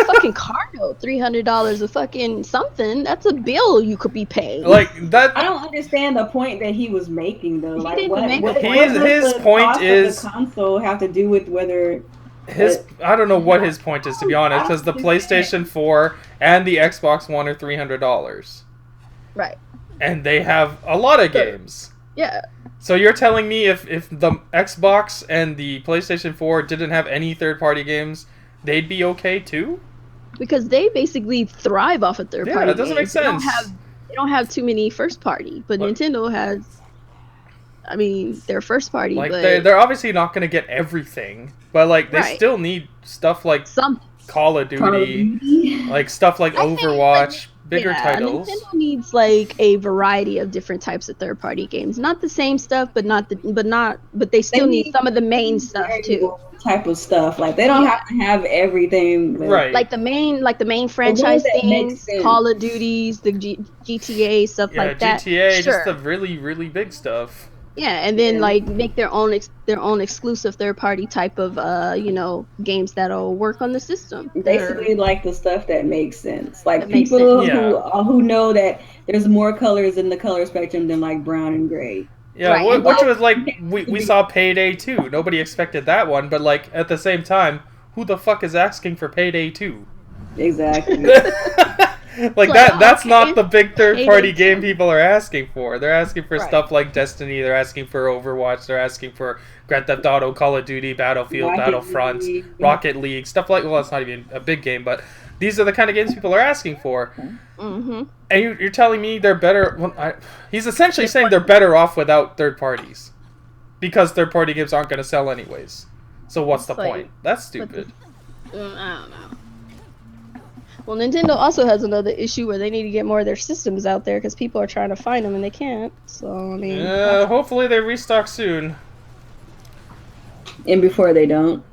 fucking car note. $300 a fucking something. That's a bill you could be paying.
Like that.
I don't understand the point that he was making though. Like
his point is
the console have to do with whether
I don't know what his point is, to be honest, because the PlayStation 4 and the Xbox One are $300.
Right.
And they have a lot of games.
Yeah.
So you're telling me if the Xbox and the PlayStation 4 didn't have any third-party games, they'd be okay too?
Because they basically thrive off of third-party games.
Yeah, it doesn't make sense.
They don't have too many first-party, but Nintendo has. I mean, they're first-party.
Like
but
they're obviously not going to get everything, but like they still need stuff like Call of Duty, like stuff like Overwatch. Bigger titles.
Nintendo needs like a variety of different types of third-party games. Not the same stuff, but they still need some of the main stuff too.
Type of stuff. Like they don't have to have everything.
Right.
Like the main franchise things, Call of Duties, the GTA stuff like that.
GTA, just the really really big stuff.
Yeah, and then like make their own exclusive third-party type of games that'll work on the system.
Basically, like the stuff that makes sense. Like people who know that there's more colors in the color spectrum than like brown and gray.
Yeah, which was like we saw Payday 2. Nobody expected that one, but like at the same time, who the fuck is asking for Payday 2?
Exactly.
That's not the big third-party game people are asking for. They're asking for stuff like Destiny. They're asking for Overwatch. They're asking for Grand Theft Auto, Call of Duty, Battlefield, Battlefront, Rocket League, stuff like. Well, it's not even a big game, but these are the kind of games people are asking for.
Mm-hmm.
And you're telling me they're better. Well, he's essentially saying they're better off without third parties, because third-party games aren't going to sell anyways. So what's the point? That's stupid.
I don't know. Well, Nintendo also has another issue where they need to get more of their systems out there because people are trying to find them and they can't. So, I mean...
hopefully they restock soon.
And before they don't.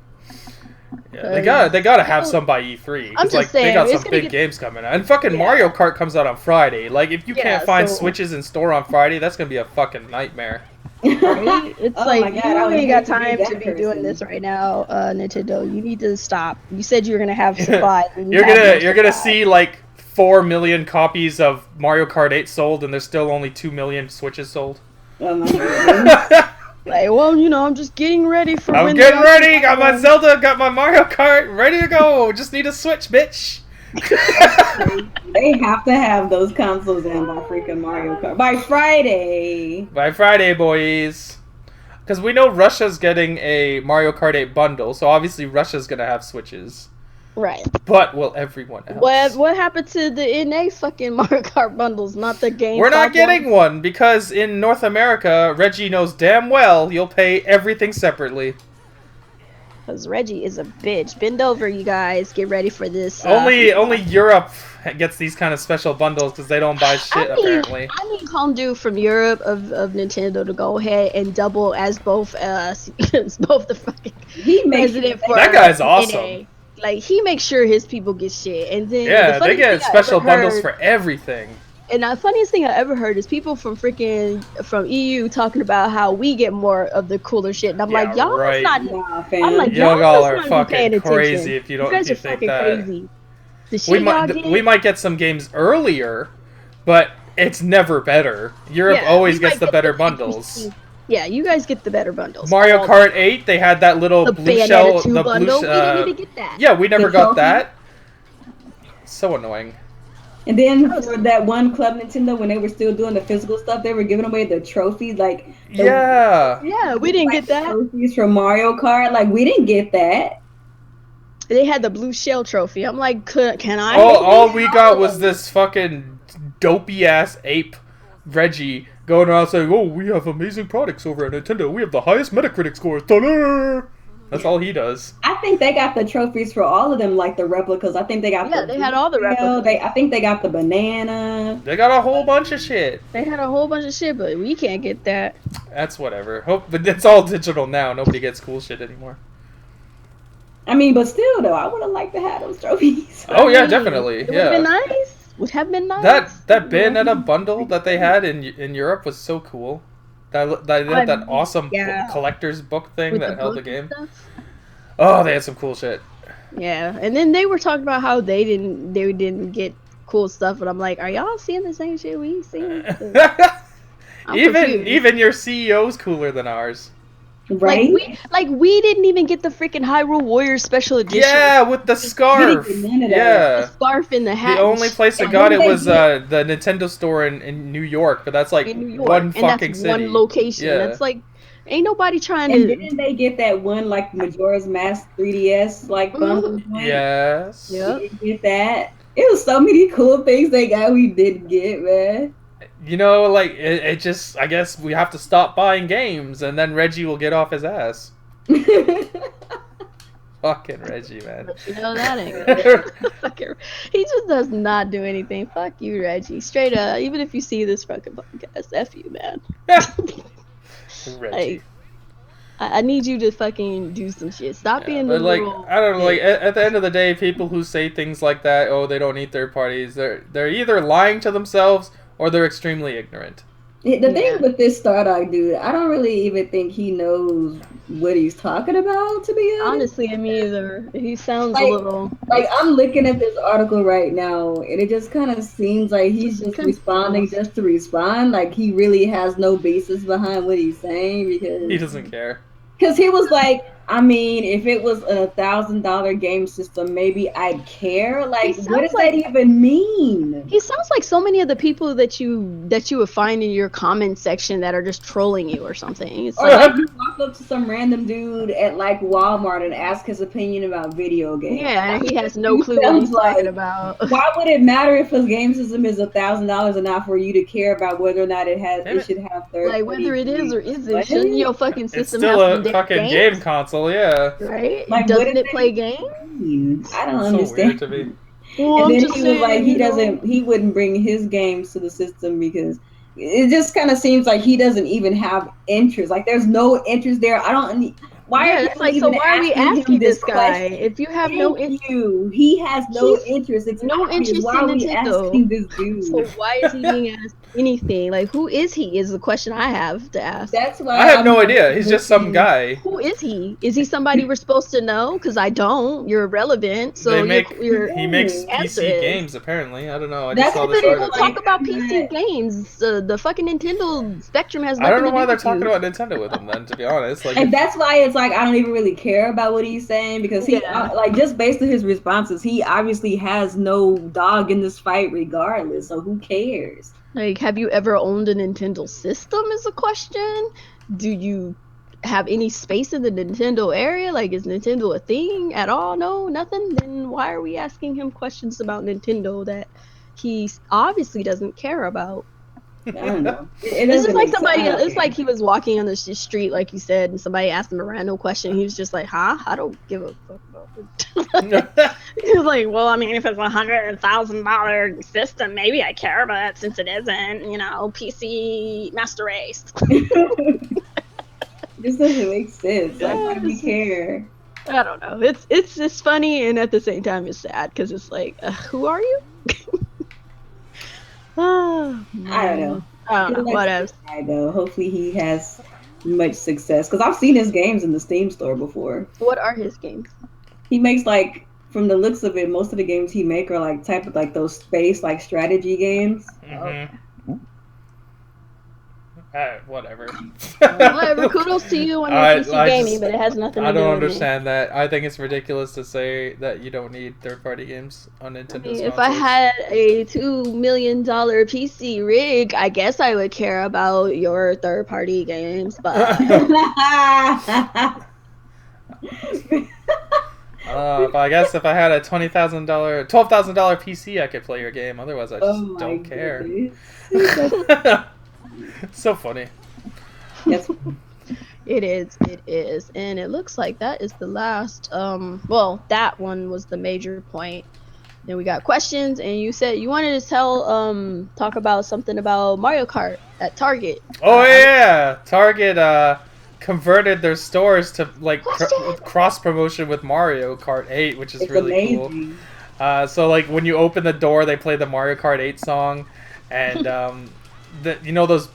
Yeah, they gotta have some by E3.
I'm just saying,
they got some big games coming out. And fucking Mario Kart comes out on Friday. Like, if you can't find Switches in store on Friday, that's gonna be a fucking nightmare.
It's you ain't got time to be doing this right now, Nintendo. You need to stop. You said you were gonna have supplies.
You're gonna see like 4 million copies of Mario Kart 8 sold, and there's still only 2 million Switches sold.
Oh my goodness.
Like, well, I'm just getting ready for.
I'm getting ready. Got my Zelda. Got my Mario Kart. Ready to go. Just need a Switch, bitch.
They have to have those consoles in by freaking Mario Kart by Friday.
By Friday, boys. Because we know Russia's getting a Mario Kart 8 bundle, so obviously Russia's gonna have Switches.
Right.
But will everyone else?
What happened to the NA fucking Mario Kart bundles? Not the game.
We're not getting one because in North America, Reggie knows damn well you'll pay everything separately.
Because Reggie is a bitch. Bend over, you guys. Get ready for this.
Only Europe gets these kind of special bundles because they don't buy shit, apparently.
I need Hondu from Europe of Nintendo to go ahead and double as both the fucking president for
that guy's awesome.
NA. Like, he makes sure his people get shit. And then
they get special bundles for everything.
And the funniest thing I ever heard is people from EU talking about how we get more of the cooler shit. And I'm like, y'all
right.
not. I'm like,
y'all are fucking crazy if you don't.
You guys are
think
fucking
that.
crazy. The shit
we might get some games earlier, but it's never better. Europe always gets the better bundles.
Yeah, you guys get the better bundles.
Mario Kart 8, they had that little blue shell.
The bundle. We didn't even get that.
Yeah, we never got that. So annoying.
And then for that one Club Nintendo, when they were still doing the physical stuff, they were giving away the trophies. Like
yeah, we didn't get that.
Trophies from Mario Kart, like we didn't get that.
They had the blue shell trophy. I'm like, can I?
All we got was this fucking dopey ass ape, Reggie, going around saying, "Oh, we have amazing products over at Nintendo. We have the highest Metacritic scores." Ta-da! That's all he does.
I think they got the trophies for all of them, like the replicas. I think they got
they had all the replicas.
I think they got the banana.
They got a whole bunch of shit.
They had a whole bunch of shit, but we can't get that.
That's whatever. But it's all digital now. Nobody gets cool shit anymore.
I mean, but still, though, I would have liked to have those trophies.
Oh, yeah, definitely.
It would have been nice. Would have been nice.
That Bayonetta bundle that they had in Europe was so cool. They had that awesome collector's book thing that held the game. Oh, they had some cool shit.
Yeah, and then they were talking about how they didn't get cool stuff, and I'm like, are y'all seeing the same shit we see?
Even your CEO's cooler than ours.
Right?
We didn't even get the freaking Hyrule Warriors special edition.
Yeah, with the scarf. Yeah,
the scarf and the hat.
The only place I got it was the Nintendo store in New York, but that's like one fucking city.
One location. Yeah. That's like, ain't nobody trying
and
to.
Didn't they get that one like Majora's Mask 3DS like bundle?
Yes.
Yeah. Get that. It was so many cool things they got we didn't get, man.
You know, like, it just, I guess we have to stop buying games, and then Reggie will get off his ass. Fucking Reggie, man.
But you know that ain't good. He just does not do anything. Fuck you, Reggie. Straight up, even if you see this fucking podcast, F you, man.
Reggie.
I need you to fucking do some shit. Stop being the little...
I don't know, like, at the end of the day, people who say things like that, oh, they don't need third parties, they're either lying to themselves or they're extremely ignorant.
The thing with this Stardock dude, I don't really even think he knows what he's talking about, to be honest.
Honestly, me either. He sounds a little...
Like, I'm looking at this article right now, and it just kind of seems like he's just responding just to respond. Like, he really has no basis behind what he's saying, because...
He doesn't care.
Because he was like, I mean, if it was a $1,000 game system, maybe I'd care. Like, what does that even mean?
He sounds like so many of the people that you would find in your comment section that are just trolling you or something. It's
like you walk up to some random dude at like Walmart and ask his opinion about video games.
Yeah, and he has no clue what he's talking about.
Why would it matter if his game system is $1,000 and not for you to care about whether or not it should have third?
Like whether it is or isn't, shouldn't your fucking system
have
some
fucking
games?
Game console, yeah.
Right? Like, doesn't it play games?
I don't understand.
So weird to me.
Well, and then he was like, he wouldn't bring his games to the system because it just kind of seems like he doesn't even have interest. Like, there's no interest there. I don't. Why are
we asking this guy if you have no interest?
He has no interest. It's
no interest
why
in
are we
Nintendo.
Asking this dude?
So why is he being asked anything? Like, who is he? Is the question I have to ask.
That's why
I have no idea. He's just some guy.
Who is he? Is he somebody we're supposed to know? Because I don't. You're irrelevant. So
he makes PC games. Apparently, I don't know. I just saw this
article. Talk about PC games. The fucking Nintendo Spectrum has.
I don't know why they're talking about Nintendo with him. Then, to be honest, like,
and that's why it's like I don't even really care about what he's saying because he like just based on his responses, he obviously has no dog in this fight regardless. So who cares?
Like, have you ever owned a Nintendo system? Is a question. Do you have any space in the Nintendo area? Like, is Nintendo a thing at all? No, nothing. Then why are we asking him questions about Nintendo that he obviously doesn't care about?
I don't know.
This is like somebody. It's like he was walking on the street, like you said, and somebody asked him a random question. He was just like, "Huh? I don't give a fuck about it." He was like, "Well, I mean, if it's $100,000 system, maybe I care, but since it isn't, PC Master Race."
This doesn't make sense. Like, why do we care?
I don't know. It's just funny, and at the same time, it's sad because it's like, who are you?
I don't know.
What else?
Though. Hopefully he has much success because I've seen his games in the Steam store before.
What are his games?
He makes like, from the looks of it, most of the games he make are like type of like those space like strategy games.
Mm-hmm. Whatever.
Whatever. Kudos to you on your PC gaming, but it has nothing to do with
I don't understand that. I think it's ridiculous to say that you don't need third-party games on Nintendo's
if I had a $2 million PC rig, I guess I would care about your third-party games, but...
I guess if I had a $12,000 PC, I could play your game. Otherwise, I just don't care. So funny.
Yes.
It is. And it looks like that is the last, that one was the major point. Then we got questions, and you said you wanted to talk about something about Mario Kart at Target.
Oh, yeah! Target, converted their stores to, like, cross-promotion with Mario Kart 8, which is really
amazing.
Cool. So, like, when you open the door, they play the Mario Kart 8 song, and, those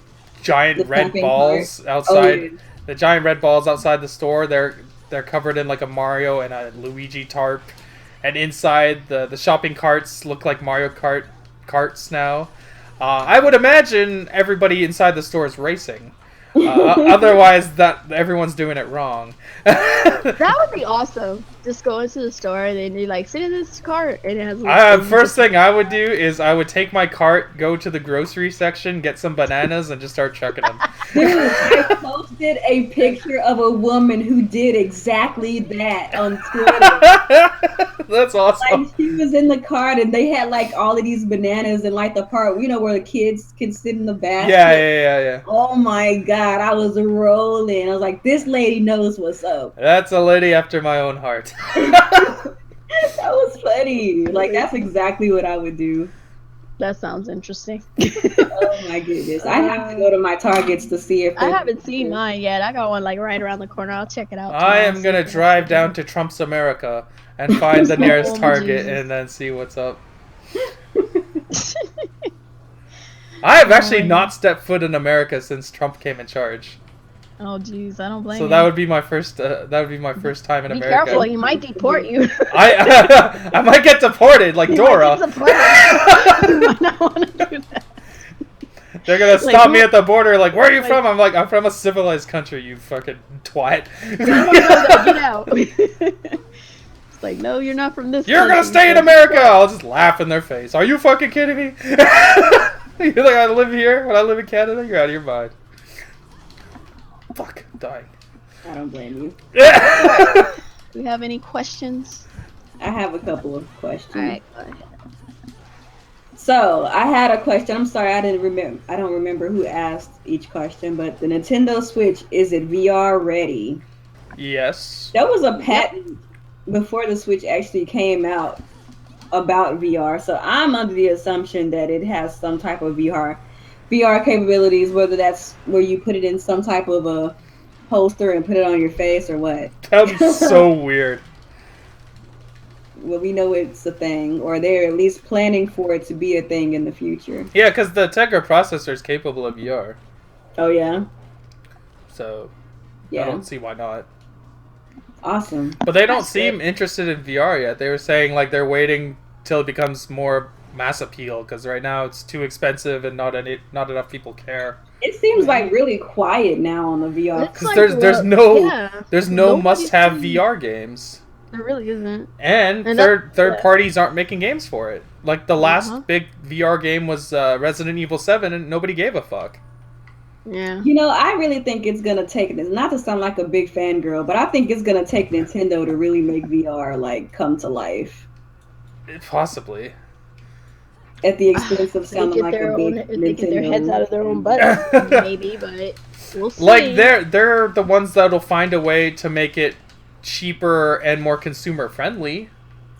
giant red
camping
balls
cart.
outside.
Oh, yeah.
The giant red balls outside the store. They're covered in like a Mario and a Luigi tarp, and inside the shopping carts look like Mario Kart carts now. I would imagine everybody inside the store is racing. Otherwise, that everyone's doing it wrong.
That would be awesome. Just go into the store and then you like sit in this cart and it has.
First thing I would do is I would take my cart, go to the grocery section, get some bananas, and just start chucking them.
Dude, I posted a picture of a woman who did exactly that on Twitter.
That's awesome.
Like, she was in the cart and they had like all of these bananas and like the part, you know, where the kids can sit in the basket.
Yeah.
Oh my god, I was rolling. I was like, this lady knows what's up.
That's a lady after my own heart.
That was funny. Like, that's exactly what I would do.
That sounds interesting.
Oh my goodness. I have to go to my Targets to see if
I haven't seen mine yet. I got one like right around the corner. I'll check it out.
I am going to drive down to Trump's America and find the nearest
Oh,
Target
Jesus.
and then see what's up. I have actually not stepped foot in America since Trump came in charge.
Oh jeez, I don't blame
So
you.
that would be my first. That would be my first time in
Be
America.
careful, he might deport you.
I might get deported like
He
Dora.
might get deported. You might not want to do that.
They're gonna
Like,
stop
who-
me at the border. Like, where are you
like-
from? I'm like, I'm from a civilized country. You fucking twat.
Get out. It's like, no, you're not from this.
You're gonna
country.
stay in America. I'll just laugh in their face. Are you fucking kidding me? You're like, I live here when I live in Canada. You're out of your mind. Fuck, I'm dying.
I don't blame you.
Do we have any questions?
I have a couple of questions.
All right, go ahead.
So I had a question. I'm sorry, I don't remember who asked each question, but the Nintendo Switch, is it VR ready?
Yes.
There was a patent before the Switch actually came out about VR, so I'm under the assumption that it has some type of VR capabilities, whether that's where you put it in some type of a holster and put it on your face or what.
That would be so weird.
Well, we know it's a thing, or they're at least planning for it to be a thing in the future.
Yeah, because the Tegra processor is capable of VR.
Oh yeah,
So I
yeah,
don't see why not.
awesome.
But they don't
That's
seem
good.
interested in VR yet. They were saying like they're waiting till it becomes more mass appeal because right now it's too expensive and not enough people care.
It seems like really quiet now on the VR.
It's
Because
like,
there's
yeah,
no
Nobody
must-have
seems-
VR games,
There really isn't.
and
And
third
yeah.
parties aren't making games for it. Like the last
Uh-huh.
big VR game was Resident Evil 7, and nobody gave a fuck.
Yeah.
You know, I really think it's gonna take this. Not to sound like a big fangirl, but I think it's gonna take Nintendo to really make VR like come to life
Possibly.
at the expense of
They
sounding
get
like
their
a
own.
big
They get their heads out of their own butt, maybe, but we'll see.
Like they're the ones that'll find a way to make it cheaper and more consumer friendly.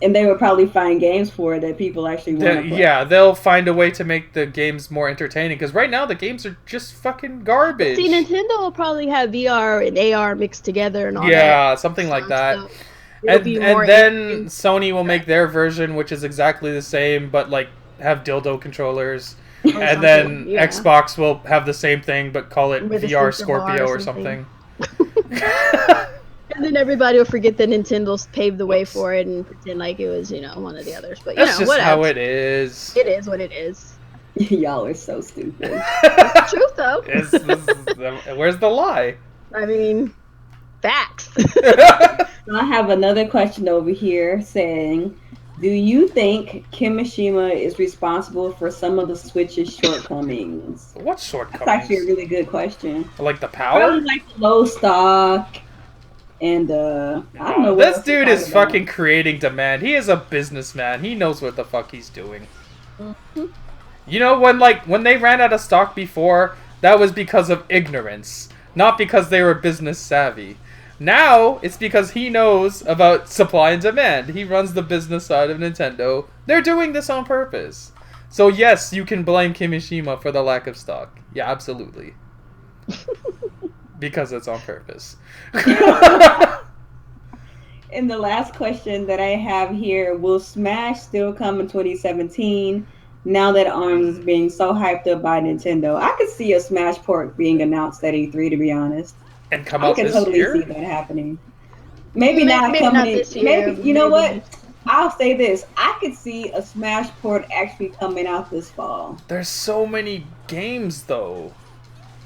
And they would probably find games for it that people actually want to play.
Yeah, they'll find a way to make the games more entertaining because right now the games are just fucking garbage.
See, Nintendo will probably have VR and AR mixed together and all that.
Yeah, something like that.
So it'll be more
And then
interesting.
Sony will make their version, which is exactly the same, but like have dildo controllers.
Or
And then
something, yeah.
Xbox will have the same thing, but call it
With a
VR
sensor bar
Scorpio
or
or something.
And then everybody will forget that Nintendo's paved the way for it and pretend like it was, one of the others. But
That's just
what
how
else?
it is.
It is what it is.
Y'all are so stupid.
It's the truth, though.
Where's the lie?
I mean, facts.
I have another question over here saying, do you think Kimishima is responsible for some of the Switch's shortcomings?
What
That's
shortcomings?
actually a really good question.
Like the
Probably
power?
like the low stock and I don't know. what
This
else to
dude
talk
is
about.
fucking creating demand. He is a businessman. He knows what the fuck he's doing.
Mhm.
You know, when they ran out of stock before, that was because of ignorance, not because they were business savvy. Now, it's because he knows about supply and demand. He runs the business side of Nintendo. They're doing this on purpose. So yes, you can blame Kimishima for the lack of stock. Yeah, absolutely. Because it's on purpose.
And the last question that I have here, will Smash still come in 2017? now that ARMS is being so hyped up by Nintendo, I could see a Smash port being announced at E3. To be honest,
And come
I
out
could
this
totally see
year?
that happening. Maybe not
Maybe
coming
not
in.
this year,
Maybe
but
you know
maybe
what?
next.
I'll say this: I could see a Smash port actually coming out this fall.
There's so many games though.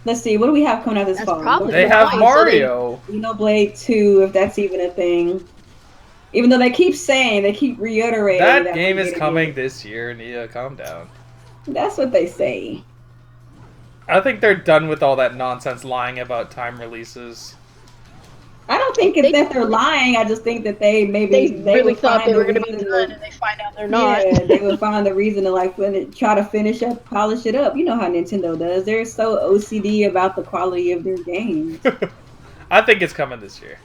Let's see, what do we have coming out this
That's
fall?
probably
They
the
have
point. So they
Mario.
Xenoblade 2, if that's even a thing. Even though they keep saying, they keep reiterating
That
that
game
we're
is
gonna
coming
get
this year, Nia. Calm down.
it. That's what they say.
I think they're done with all that nonsense lying about time releases.
I don't think it's that they're lying. I just think that they
really
would
thought
find
they
the
were going to be
reason
done,
to,
and they find out they're not.
yeah, they would find the reason to like try to finish up, polish it up. You know how Nintendo does. They're so OCD about the quality of their games.
I think it's coming this year.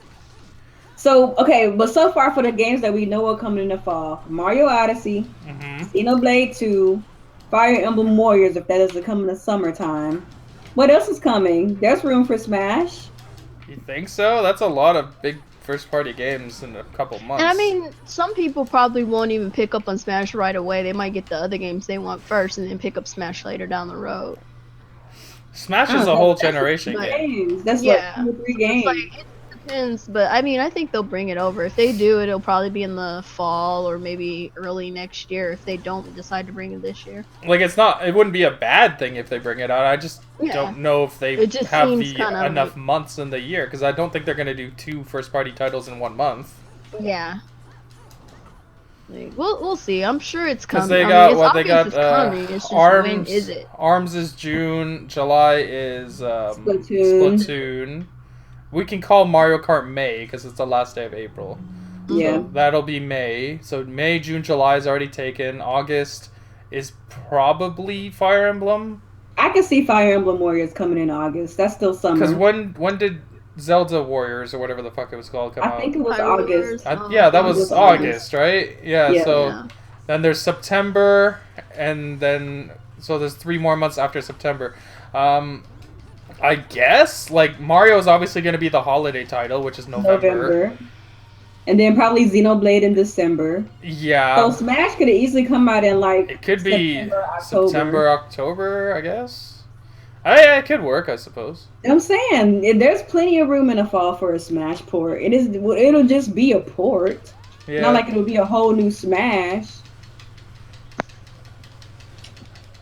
So okay, but so far for the games that we know are coming in the fall, Mario Odyssey, Xenoblade 2, Fire Emblem Warriors, if that doesn't come in the summertime. What else is coming? There's room for Smash.
You think so? That's a lot of big first-party games in a couple months.
And I mean, some people probably won't even pick up on Smash right away. They might get the other games they want first, and then pick up Smash later down the road.
Smash is a whole generation
but-
game.
Games. That's
Yeah.
like 2 or 3
It's
games.
like, it depends, but I mean, I think they'll bring it over. If they do, it'll probably be in the fall or maybe early next year. If they don't decide to bring it this year,
Like it wouldn't be a bad thing if they bring it out. I just don't know if they
It just
have
seems
the
kinda
enough
like-
months in the year because I don't think they're going to do 2 first-party titles in 1 month.
yeah. Like, we'll see. I'm sure it's
Because
coming.
they
I
got
mean, it's
what they got.
obvious it's coming. It's just
Arms.
when is it?
Arms is June. July is
Splatoon.
Splatoon. We can call Mario Kart May because it's the last day of April.
Yeah.
So that'll be May. So May, June, July is already taken. August is probably Fire Emblem.
I can see Fire Emblem Warriors coming in August. That's still summer.
Because when did Zelda Warriors or whatever the fuck it was called come
I
out?
think it was
Fire
August.
Warriors,
Yeah, that
it
was
was
August, right? Yeah.
Yeah.
So
Yeah.
then there's September, and then so there's 3 more months after September. I guess like Mario's obviously going to be the holiday title, which is November.
And then probably Xenoblade in December.
Yeah.
So Smash could have easily come out in like
It could be
October.
September, October, I guess. Yeah, it could work, I suppose.
I'm saying there's plenty of room in the fall for a Smash port. It'll just be a port.
Yeah.
Not like it'll be a whole new Smash.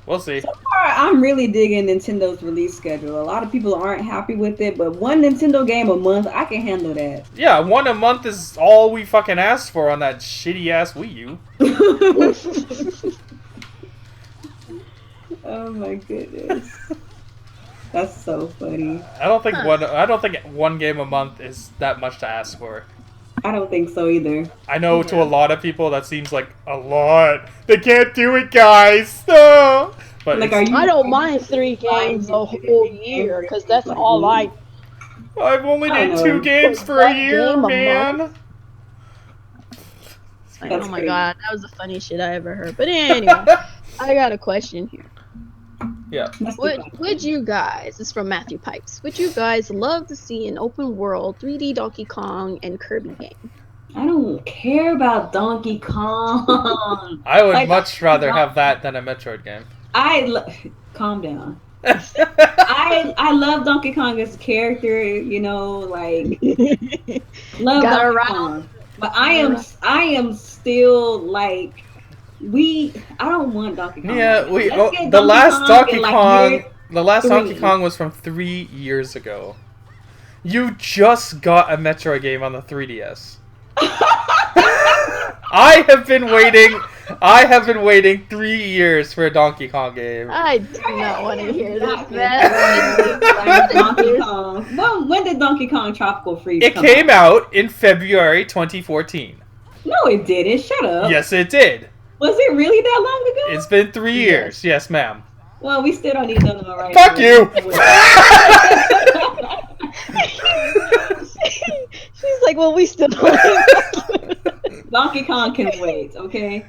We'll see.
So far, I'm really digging Nintendo's release schedule. A lot of people aren't happy with it, but one Nintendo game a month, I can handle that.
Yeah, 1 a month is all we fucking asked for on that shitty ass Wii U.
Oh my goodness. That's so funny.
I don't think one game a month is that much to ask for.
I don't think so either.
I know to a lot of people that seems like a lot. They can't do it, guys. No. But
Like,
it's-
I don't mind 3 games a whole year because that's all I.
I've only
I
did
don't
2
know.
games
Wait,
for a
one
year,
game a
man.
Like,
That's
oh my
crazy.
god, that was the funniest shit I ever heard. But anyway, I got a question here.
Yeah.
That's the
Would you guys, this is from Matthew Pipes, would you guys love to see an open world 3D Donkey Kong and Kirby game?
I don't care about Donkey Kong.
I would
Like,
much rather have that than a Metroid game.
Calm down. I love Donkey Kong as a character, you know, like love
Got
Donkey
around.
Kong. But I am still like I don't want Donkey Kong.
Yeah,
Let's get
the last
Kong
Donkey
in, like,
Kong,
year
the last Donkey
3.
Kong was from 3 years ago. You just got a Metroid game on the 3DS. I have been waiting 3 years for a Donkey Kong game.
I do not want to hear this,
Like
man.
Donkey Kong. Well, when did Donkey Kong Tropical Freeze
It
come
came out in February 2014.
No, it didn't. Shut up.
Yes, it did.
Was it really that long ago?
It's been 3 years. Yes, ma'am.
Well, we still don't need to know right
Fuck
now.
you!
She's like, well, we still don't.
Donkey Kong can wait, okay?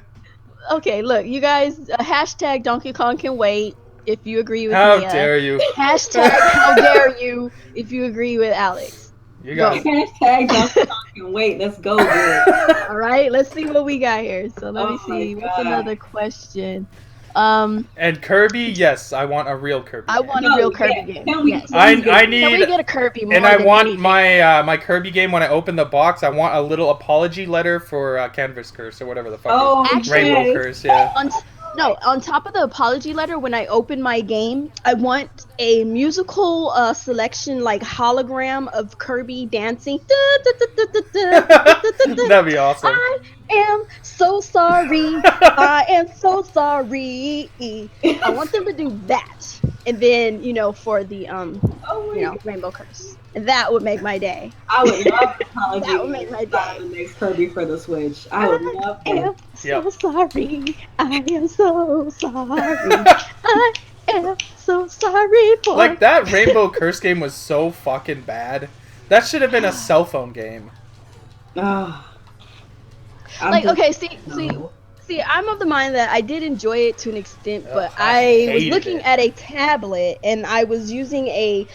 Okay, look, you guys, hashtag Donkey Kong can wait if you agree with
How
Mia.
dare you?
Hashtag how dare you if you agree with Alex.
You guys.
Hashtag Donkey Kong can wait. Let's go, dude.
All right, let's see what we got here. So let me
Oh my
see. What's
God.
another question?
And Kirby, yes, I want a real Kirby.
I
game.
want a real Kirby game. Yes.
I
Can we
need,
get a Kirby more
and I
than
want
anything?
my Kirby game when I open the box. I want a little apology letter for Canvas Curse or whatever the fuck.
Oh,
Rainbow
yes.
Curse, yeah.
On top of the apology letter, when I open my game, I want a musical selection, like hologram of Kirby dancing.
That'd be awesome.
I am so sorry. I am so sorry. I want them to do that, and then for the Rainbow Curse, and that would make my day.
I would love the apology.
That would make my day.
The next Kirby for the Switch. I would love
I
that.
am so sorry. I am so sorry. I am so sorry for
Like, that Rainbow Curse game was so fucking bad. That should have been a cell phone game.
Okay, see, I'm of the mind that I did enjoy it to an extent, but I was looking at a tablet and I was using a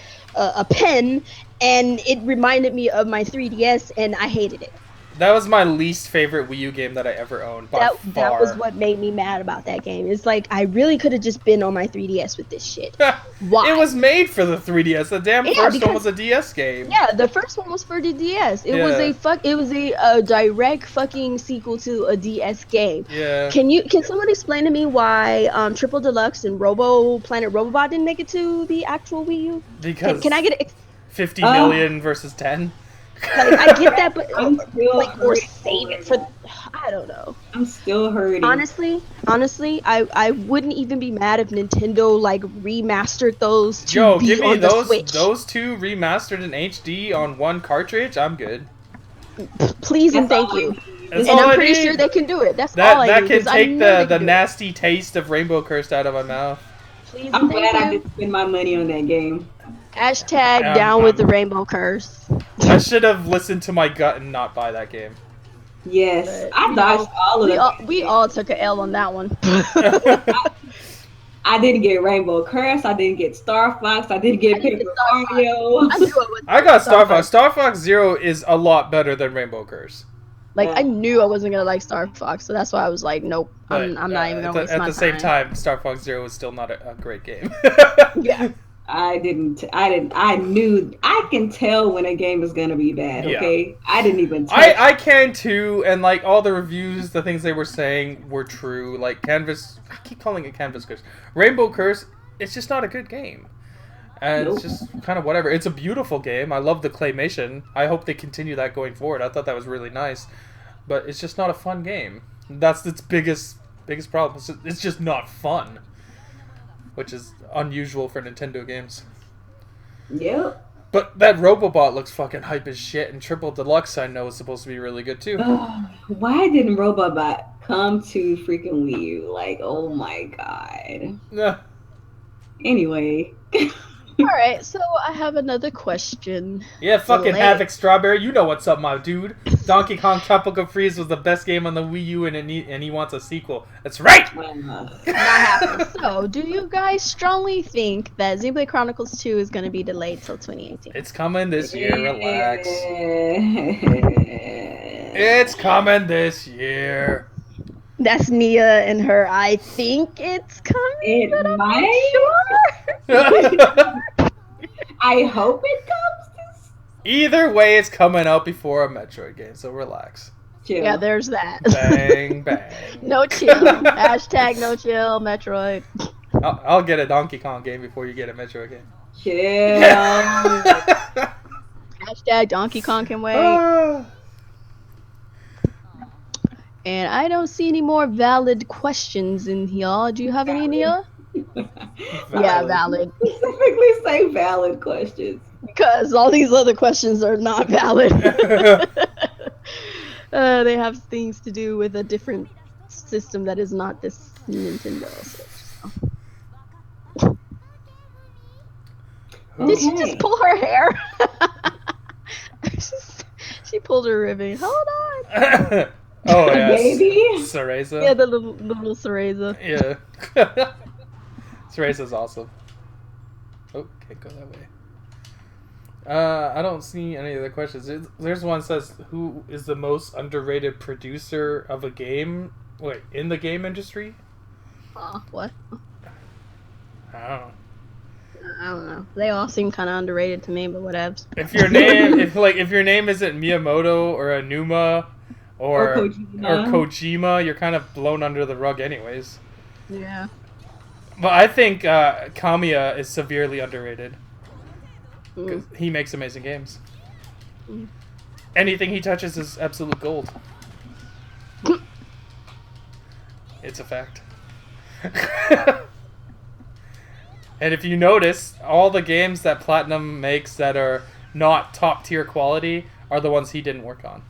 pen, and it reminded me of my 3DS, and I hated it.
That was my least favorite Wii U game that I ever owned. By far.
That was what made me mad about that game. It's like, I really could have just been on my 3DS with this shit. Why?
It was made for the 3DS. The damn first one was a DS game.
Yeah, the first one was for the DS. It was a direct fucking sequel to a DS game.
Yeah.
Can someone explain to me why Triple Deluxe and Planet Robobot didn't make it to the actual Wii U?
Because
can I get it?
50 million versus 10?
Like, I get that, but
I'm still
or save it for. I don't know.
I'm still hurting.
Honestly, I wouldn't even be mad if Nintendo like remastered those to
Yo,
be
give me
on the Switch.
those two remastered in HD on one cartridge. I'm good.
Please and thank you.
That's
And
all
I'm
I
pretty
need.
sure they can do it. That's all I
That
need.
can
'Cause I
take
know they
the
can do it.
nasty taste of Rainbow Cursed out of my mouth.
Please
I'm
and thank
glad I
you.
didn't spend my money on that game.
Hashtag down with the Rainbow Curse.
I should have listened to my gut and not buy that game.
Yes,
But,
I dodged all of them.
We all took an L on that one.
I didn't get Rainbow Curse. I didn't get Star Fox. I didn't get Paper Mario.
I knew it was.
I got Star Fox. Star Fox Zero is a lot better than Rainbow Curse.
Like, I knew I wasn't gonna like Star Fox, so that's why I was like, nope,
But,
I'm not even gonna waste my time.
At the same time, Star Fox Zero is still not a great game.
Yeah.
I knew. I can tell when a game is gonna be bad. Okay, I didn't even.
I can too, and like all the reviews, the things they were saying were true. Like Canvas, I keep calling it Canvas Curse. Rainbow Curse, it's just not a good game, and it's just kind of whatever. It's a beautiful game. I love the claymation. I hope they continue that going forward. I thought that was really nice, but it's just not a fun game. That's its biggest problem. It's just not fun, which is unusual for Nintendo games.
Yep.
But that Robobot looks fucking hype as shit, and Triple Deluxe I know is supposed to be really good too.
Why didn't Robobot come to freaking Wii U? Like, oh my god. Anyway.
Alright, so I have another question.
Yeah, fucking Havoc Strawberry, you know what's up, my dude. Donkey Kong Tropical Freeze was the best game on the Wii U, and he wants a sequel. That's right!
Not happening. So, do you guys strongly think that Xenoblade Chronicles 2 is going to be delayed till 2018?
It's coming this year, relax. It's coming this year.
That's Nia and her. I think it's coming, but I'm not sure.
I hope it comes.
Either way, it's coming out before a Metroid game, so relax.
Chill.
Yeah, there's that.
Bang, bang.
No chill. Hashtag no chill, Metroid.
I'll get a Donkey Kong game before you get a Metroid game.
Chill.
Hashtag Donkey Kong can wait. And I don't see any more valid questions in here. Do you have any, Nia? Yeah, valid.
Specifically say valid questions.
Because all these other questions are not valid. They have things to do with a different system that is not this Nintendo Switch. So. Did she just pull her hair? She pulled her ribbon. Hold on.
Oh, yeah.
Baby?
Cereza.
Yeah, the little Cereza.
Yeah. Cereza's awesome. Oh, can't go that way. I don't see any other questions. There's one that says, who is the most underrated producer of a game? Wait, in the game industry?
What?
I
I don't know. They all seem kind of underrated to me, but whatevs.
If your name, if your name isn't Miyamoto or Anuma
Or
or
Kojima.
Kojima, you're kind of blown under the rug, anyways.
Yeah.
But I think Kamiya is severely underrated.
Mm.
He makes amazing games.
Mm.
Anything he touches is absolute gold. It's a fact. And if you notice, all the games that Platinum makes that are not top tier quality are the ones he didn't work on.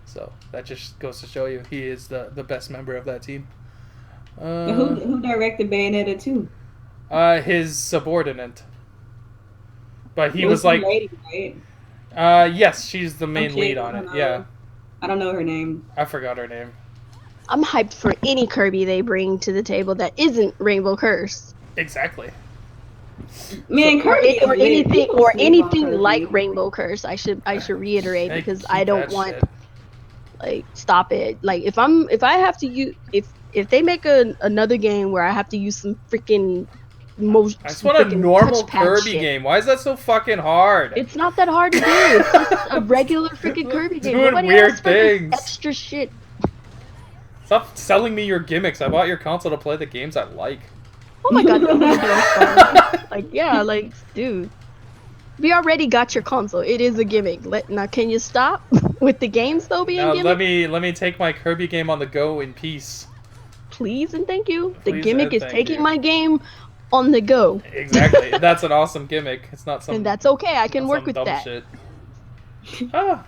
So that just goes to show you he is the best member of that team.
Who directed Bayonetta 2?
His subordinate. But he
It
was
some
like,
lady, right?
yes, she's the main
Some
lead
chick,
on
I
it.
don't know.
Yeah,
I don't know her name.
I forgot her name.
I'm hyped for any Kirby they bring to the table that isn't Rainbow Curse.
Exactly.
Man,
Or,
Kirby is lit.
anything
People
or
sleep on
anything
Kirby.
like Rainbow Curse. I should reiterate
Hey,
because
keep
I don't
that
want
shit.
like stop it. Like if I have to use if they make another game where I have to use some freaking
I just want a normal
touchpad
Kirby
shit.
game. Why is that so fucking hard?
It's not that hard to do. It's just a regular freaking Kirby game.
Doing
Nobody
weird
asks for this
things.
extra shit.
Stop selling me your gimmicks. I bought your console to play the games I like.
Oh my god, nobody's doing fun. Like yeah, like dude. We already got your console. It is a gimmick. Now can you stop with the games though being
Now
gimmick?
let me take my Kirby game on the go in peace.
Please and thank you. The
Please
gimmick
and
is
thank
taking
you.
my game on the go.
Exactly. That's an awesome gimmick. It's not some.
And that's okay. I can
not
work
some
with
dumb
that.
shit. Ah,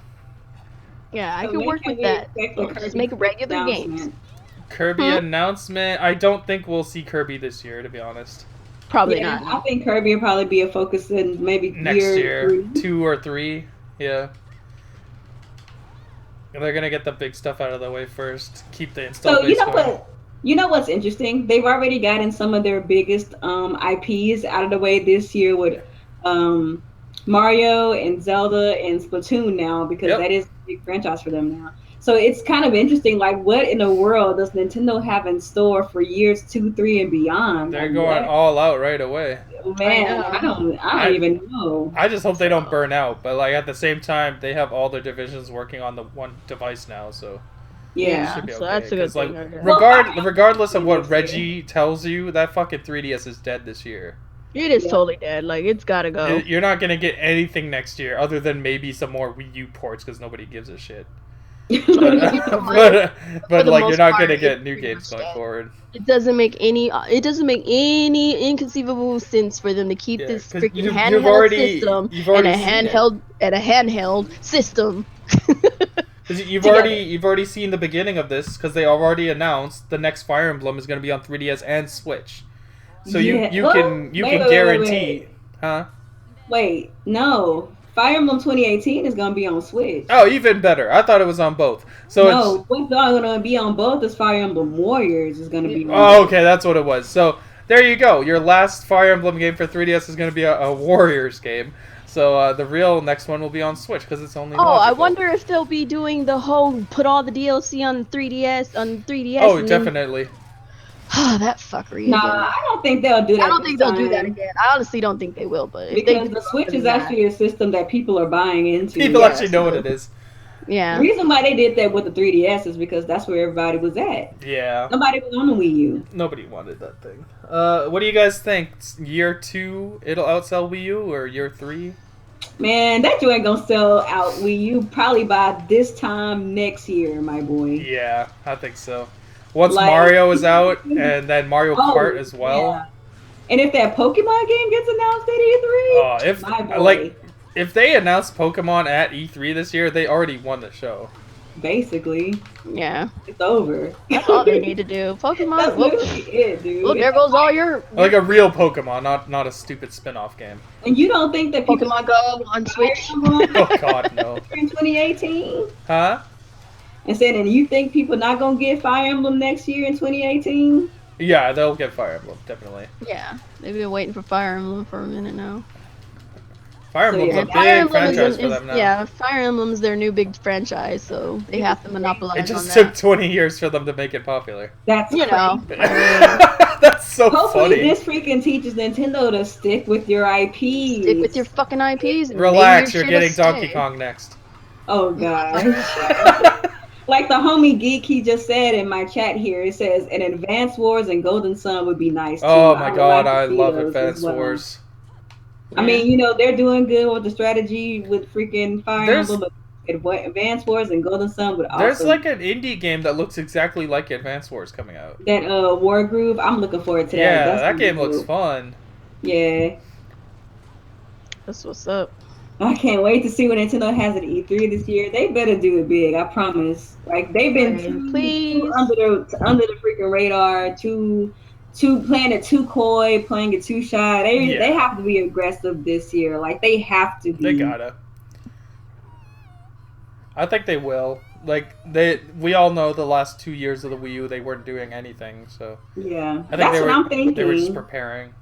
Yeah, I
So
can
when
work
can
with
we
that.
expect the
So just
Kirby
make regular games.
announcement?
Kirby announcement. I don't think we'll see Kirby this year, to be honest.
Probably
Yeah,
not.
I think Kirby will probably be a focus in maybe
Next year,
3.
2 or 3. Yeah. They're gonna get the big stuff out of the way first. Keep the install
So
base going.
you know what's interesting? They've already gotten some of their biggest IPs out of the way this year with Mario and Zelda and Splatoon now because
Yep.
that is a big franchise for them now. So it's kind of interesting. Like, what in the world does Nintendo have in store for years 2, 3, and beyond?
They're
Like,
going
what?
all out right away.
Man,
I
I don't even know.
I just hope they don't burn out, but like at the same time, they have all their divisions working on the one device now, so
Yeah.
should be
So
okay.
that's a good
'Cause, like,
thing, I guess.
regardless of what
This year.
Reggie tells you, that fucking 3DS is dead this year.
It is
Yeah.
totally dead. Like it's gotta go.
You're not gonna get anything next year other than maybe some more Wii U ports because nobody gives a shit. But,
For the
like you're
most
not
part,
gonna
it's
get new
pretty
games
much
going
dead.
forward.
It doesn't make any inconceivable sense for them to keep
Yeah,
this
'cause
freaking
you've
handheld
already-
system
you've already
and
seen it.
a handheld system.
'Cause you've
Together.
already seen the beginning of this because they already announced the next Fire Emblem is gonna be on 3DS and Switch. So
Yeah.
you
Well,
can
wait.
guarantee, huh?
Wait, no. Fire Emblem 2018 is gonna be on Switch.
Oh, even better. I thought it was on both. So
No, what's gonna be on both is Fire Emblem Warriors is gonna be on.
oh, okay, that's what it was. So there you go. Your last Fire Emblem game for 3DS is gonna be a Warriors game. So the real next one will be on Switch because it's only.
Oh, I
logical.
wonder if they'll be doing the whole put all the DLC on 3DS
Oh,
and then-
definitely.
that fuckery.
Nah,
again.
I don't think they'll do that.
I don't think they'll do that
time.
again. I honestly don't think they will. But if they
Because
do,
the Switch is
then
actually a system that people are buying into.
People
Yeah,
actually know what
so-
it is.
The
yeah.
reason why they did that with the 3DS is because that's where everybody was at.
Yeah.
Nobody was on the Wii U.
Nobody wanted that thing. What do you guys think? Year 2, it'll outsell Wii U, or year 3?
Man, that joint gonna sell out Wii U probably by this time next year, my boy.
Yeah, I think so. Once
Like-
Mario is out, and then Mario
Oh,
Kart as well.
yeah. And if that Pokemon game gets announced at E3,
If
my boy,
like if they announce Pokemon at E3 this year, they already won the show.
basically,
Yeah.
it's over.
That's all they need to do. Pokemon.
That's
Look,
literally it, dude.
look, there goes all your
Like a real Pokemon, not a stupid spin-off game.
And you don't think that people
Pokemon Go on Switch.
Oh God, no.
in 2018?
Huh?
And saying, and you think people not gonna get Fire Emblem next year in 2018?
Yeah, they'll get Fire Emblem, definitely.
Yeah, they've been waiting for Fire Emblem for a minute now.
Fire
So,
Emblem's
yeah.
a
Fire
big
Emblem
franchise for them now.
yeah, Fire Emblem's their new big franchise, so they have to
It
monopolize on
just took
that.
20 years for them to make it popular.
That's
You know,
crazy.
I mean,
That's so
Hopefully,
funny.
this freaking teaches Nintendo to stick with your
stick with your
IPs.
fucking IPs and
Relax,
maybe
you're
your shit'll
getting Donkey
stay.
Kong next.
Oh gosh. Like the homie Geek, he just said in my chat here, it says an Advance Wars and Golden Sun would be nice too.
Oh
I
my
would
god,
like to
I
see
love
those as
Advance
well.
Wars.
I mean, they're doing good with the strategy with freaking Fire Emblem, but Advance Wars and Golden Sun would
There's
also
like an indie game that looks exactly like Advance Wars coming out.
that War Groove. I'm looking forward to that.
Yeah,
That's
that game
dope.
looks fun.
Yeah.
That's what's up.
I can't wait to see what Nintendo has at E3 this year. They better do it big, I promise. Like they've been too
Please.
under the freaking radar, too playing it too coy, playing it too shy. They have to be aggressive this year. Like they have to be.
They gotta. I think they will. Like we all know the last 2 years of the Wii U they weren't doing anything. So
Yeah,
I think
I'm thinking.
They were just preparing.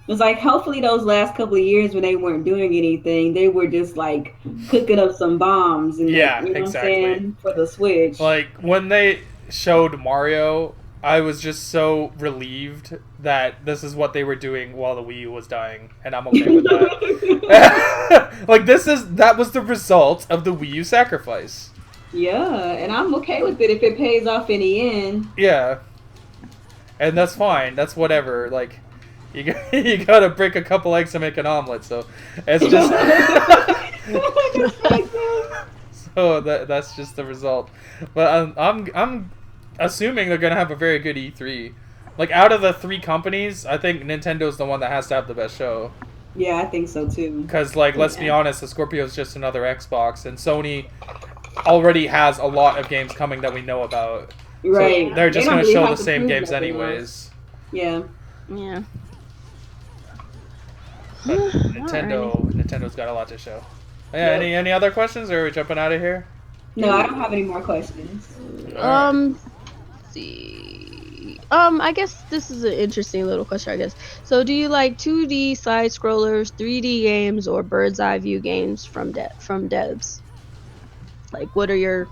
It's like hopefully those last couple of years when they weren't doing anything, they were just like cooking up some bombs and
Yeah,
you know
exactly.
what I'm saying, for the Switch.
Like when they showed Mario, I was just so relieved that this is what they were doing while the Wii U was dying, and I'm okay with that. Like that was the result of the Wii U sacrifice.
Yeah, and I'm okay with it if it pays off in the end.
Yeah, and that's fine. That's whatever. Like you gotta break a couple eggs to make an omelet. So it's just so that's just the result. But I'm assuming they're gonna have a very good E3. Like out of the 3 companies, I think Nintendo's the one that has to have the best show.
Yeah, I think so too.
Because let's be honest, the Scorpio's just another Xbox, and Sony already has a lot of games coming that we know about.
Right.
So they're just
They don't
gonna
really
show
have
the
to
same
prove
games
nothing
anyways.
else. Yeah.
Yeah.
But Nintendo's got a lot to show. Yeah.
Yep.
Any other questions, or are we jumping out of here?
No, I don't have any more questions.
Let's see. I guess this is an interesting little question, I guess. So, do you like 2D side scrollers, 3D games, or bird's eye view games from devs? Like, what are your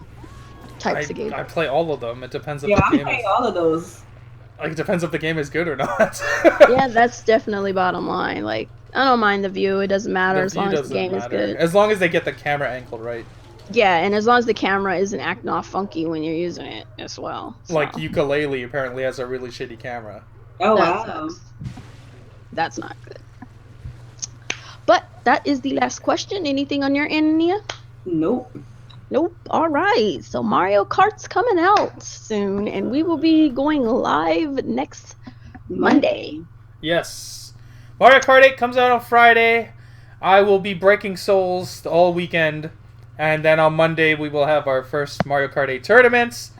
types of games?
I play all of them. It depends if
Yeah,
the
I'm
game
playing
is
all of those.
like it depends if the game is good or not.
Yeah, that's definitely bottom line. Like, I don't mind the view; it doesn't matter as long as the game is good.
As long as they get the camera angle right.
Yeah, and as long as the camera isn't acting all funky when you're using it as well. So.
Like Ukulele apparently has a really shitty camera.
Oh
That
wow.
sucks. That's not good. But that is the last question. Anything on your end, Nia?
Nope.
Nope. All right. So Mario Kart's coming out soon, and we will be going live next Monday.
Yes. Mario Kart 8 comes out on Friday. I will be breaking souls all weekend. And then on Monday, we will have our first Mario Kart 8 tournaments.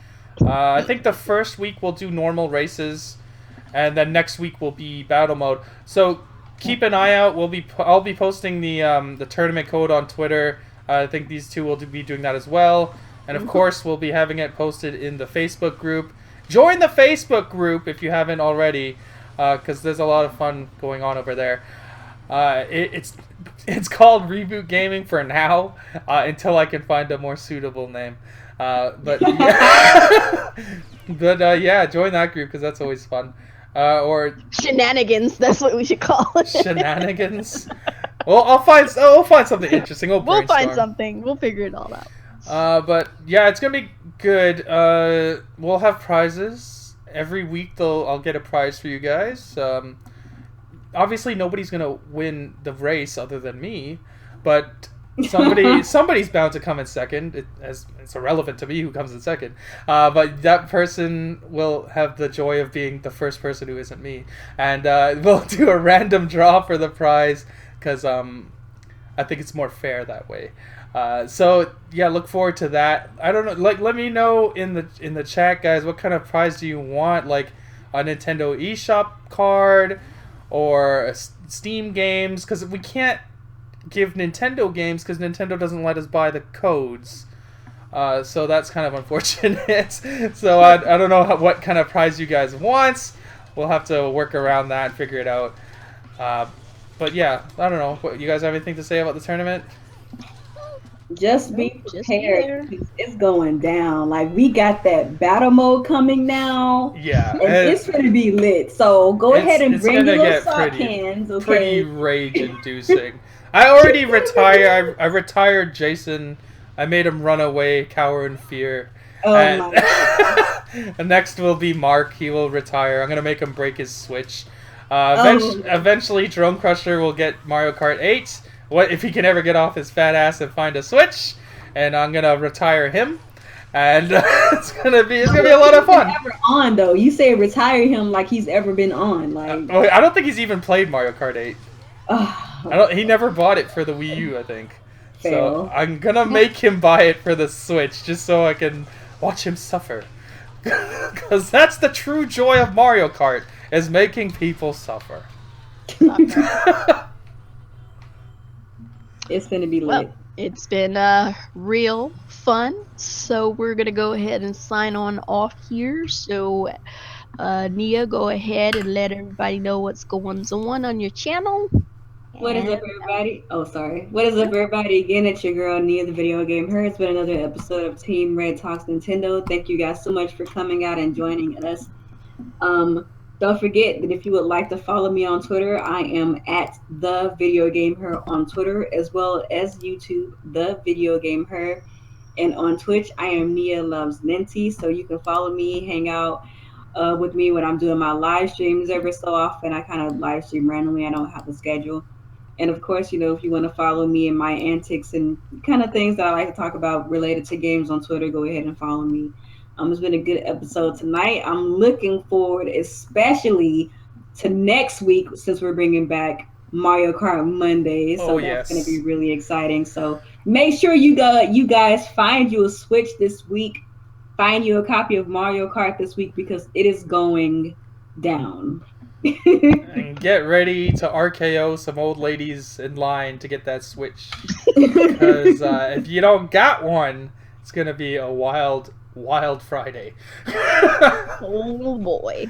I think the first week we'll do normal races. And then next week will be battle mode. So keep an eye out. I'll be posting the tournament code on Twitter. I think these two will be doing that as well. And of course, we'll be having it posted in the Facebook group. Join the Facebook group if you haven't already, because there's a lot of fun going on over there. It's called Reboot Gaming for now, until I can find a more suitable name. But yeah, join that group because that's always fun. Or
Shenanigans. That's what we should call it.
shenanigans. Well, we'll find something interesting.
We'll find
brainstorm.
something. We'll figure it all out.
But yeah, it's gonna be good. We'll have prizes every week. I'll get a prize for you guys. Obviously, nobody's gonna win the race other than me, but somebody's bound to come in second. It's irrelevant to me who comes in second. But that person will have the joy of being the first person who isn't me, and we'll do a random draw for the prize because I think it's more fair that way. So yeah, look forward to that. I don't know. Like, let me know in the chat, guys. What kind of prize do you want? Like a Nintendo eShop card or Steam games? Because we can't give Nintendo games because Nintendo doesn't let us buy the codes. So that's kind of unfortunate. So I don't know what kind of prize you guys want. We'll have to work around that and figure it out. But yeah, I don't know. What, you guys have anything to say about the tournament?
Just
Nope,
be
just be
prepared
there.
because it's going down. Like we got that battle mode coming now,
Yeah,
and it's gonna be lit. So go ahead and
it's
bring your
gonna
little
get
sock cans,
pretty
okay?
rage inducing. I already retired. I retired Jason. I made him run away, cower in fear.
Oh
And
my god.
and next will be Mark. He will retire. I'm gonna make him break his Switch.
Oh,
Eventually, Drone Crusher will get Mario Kart 8. What if he can ever get off his fat ass and find a Switch? And I'm gonna retire him. And it's gonna be a lot of fun.
ever on though? You say retire him like he's ever been on. Like,
I don't think he's even played Mario Kart 8.
oh,
He never bought it for the Wii U, I think. So
fail.
I'm gonna make him buy it for the Switch just so I can watch him suffer. Because that's the true joy of Mario Kart, is making people suffer.
It's gonna be lit.
Well, it's been real fun. So we're gonna go ahead and sign on off here. So Nia, go ahead and let everybody know what's going on your channel.
What is up,
And
everybody? Oh, sorry. What is up, everybody? Again, it's your girl, Nia, the video game her. It's been another episode of Team Red Talks Nintendo. Thank you guys so much for coming out and joining us. Don't forget that if you would like to follow me on Twitter, I am at TheVideoGamHer on Twitter, as well as YouTube, TheVideoGamHer. And on Twitch, I am Nia Loves Ninty, so you can follow me, hang out with me when I'm doing my live streams every so often. I kind of live stream randomly. I don't have a schedule. And of course, if you want to follow me and my antics and kind of things that I like to talk about related to games on Twitter, go ahead and follow me. It's been a good episode tonight. I'm looking forward, especially to next week, since we're bringing back Mario Kart Monday. So that's going to be really exciting. So make sure you guys find you a Switch this week. Find you a copy of Mario Kart this week because it is going down.
And get ready to RKO some old ladies in line to get that Switch. Because if you don't got one, it's going to be a wild Friday.
oh boy.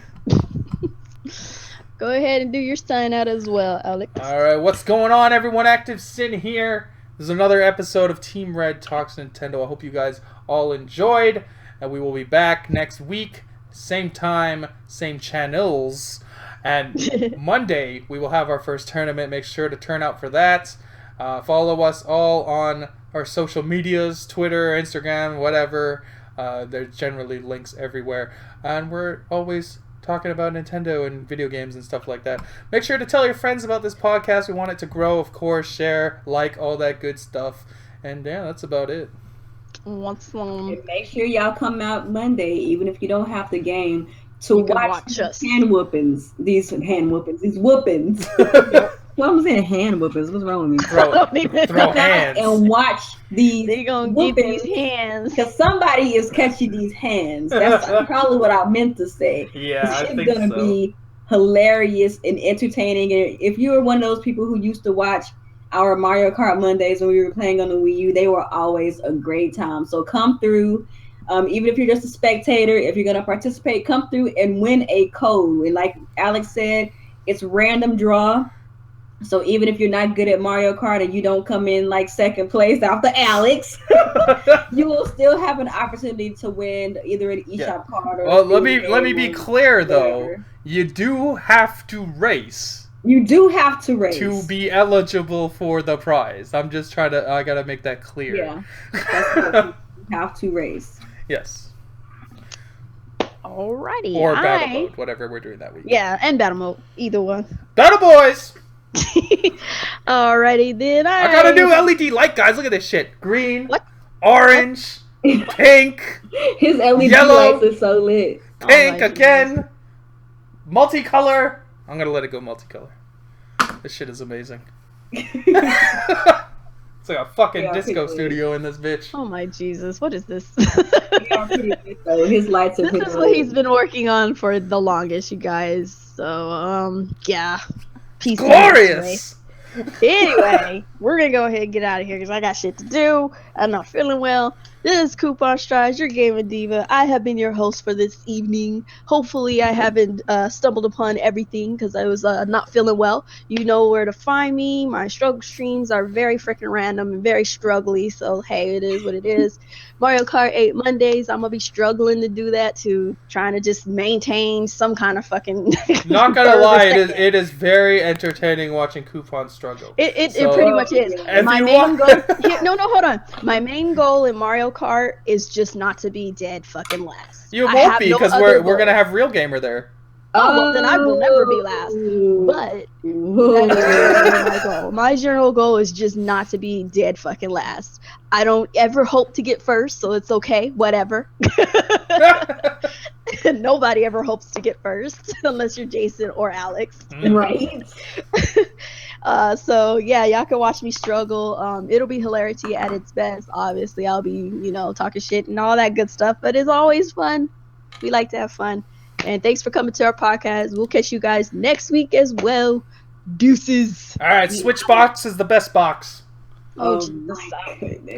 Go ahead and do your sign out as well, Alex.
Alright, what's going on, everyone? ActivesiN here. This is another episode of Team Red Talks Nintendo. I hope you guys all enjoyed. And we will be back next week. Same time, same channels. And Monday, we will have our first tournament. Make sure to turn out for that. Follow us all on our social medias, Twitter, Instagram, whatever. There's generally links everywhere. And we're always talking about Nintendo and video games and stuff like that. Make sure to tell your friends about this podcast. We want it to grow, of course. Share, like, all that good stuff. And yeah, that's about it.
And make sure y'all come out Monday, even if you don't have the game, to watch
us.
These whoopings. Well, I'm saying hand whoopings. What's wrong with me?
Throw hands.
And watch these.
They gonna get these hands.
Because somebody is catching these hands. That's probably what I meant to say.
Yeah,
it's gonna be hilarious and entertaining. And if you were one of those people who used to watch our Mario Kart Mondays when we were playing on the Wii U, they were always a great time. So come through. Even if you're just a spectator, if you're going to participate, come through and win a code. And like Alex said, it's random draw. So even if you're not good at Mario Kart and you don't come in like second place after Alex, you will still have an opportunity to win either an eShop card or.
Well, let me be clear though. You do have to race.
You do have to race
to be eligible for the prize. I gotta make that clear.
Yeah, that's you have to race.
Yes.
Alrighty.
Or battle mode, whatever we're doing that week.
Yeah, and battle mode, either one.
Battle boys.
Alrighty then.
I got a new LED light, guys. Look at this shit. Green.
What?
Orange. Pink.
His LED
yellow,
lights are so lit.
Pink again. Multicolor. I'm gonna let it go multicolor. This shit is amazing. It's like a fucking disco studio in this bitch.
Oh my Jesus, what is this?
His lights are
This is what he's been working on for the longest, you guys. So, yeah. Peace.
Glorious!
Anyway, we're gonna go ahead and get out of here because I got shit to do. I'm not feeling well. This is Kuuppon Stives, your gaming diva. I have been your host for this evening. Hopefully, I haven't stumbled upon everything because I was not feeling well. You know where to find me. My struggle streams are very freaking random and very struggly, so hey, it is what it is. Mario Kart 8 Mondays, I'm gonna be struggling to do that too, trying to just maintain some kind of fucking
Not gonna
third or
lie,
second.
it is very entertaining watching Kuuppon struggle.
It
So
pretty much is.
if
My
you
main
want,
goal here, no, hold on. My main goal in Mario Kart is just not to be dead fucking last.
you
I
won't
have
be
no
because
other
we're gonna
goal.
have Real Gamer there.
Oh well, then I will never be last. But that is generally my goal. My general goal is just not to be dead fucking last. I don't ever hope to get first, so it's okay. Whatever. Nobody ever hopes to get first unless you're Jason or Alex.
Right.
So yeah, y'all can watch me struggle. It'll be hilarity at its best. Obviously, I'll be, talking shit and all that good stuff, but it's always fun. We like to have fun. And thanks for coming to our podcast. We'll catch you guys next week as well. Deuces.
All right, Switch box is the best box.
Oh,
Oh
Jesus,
my
stop.
goodness.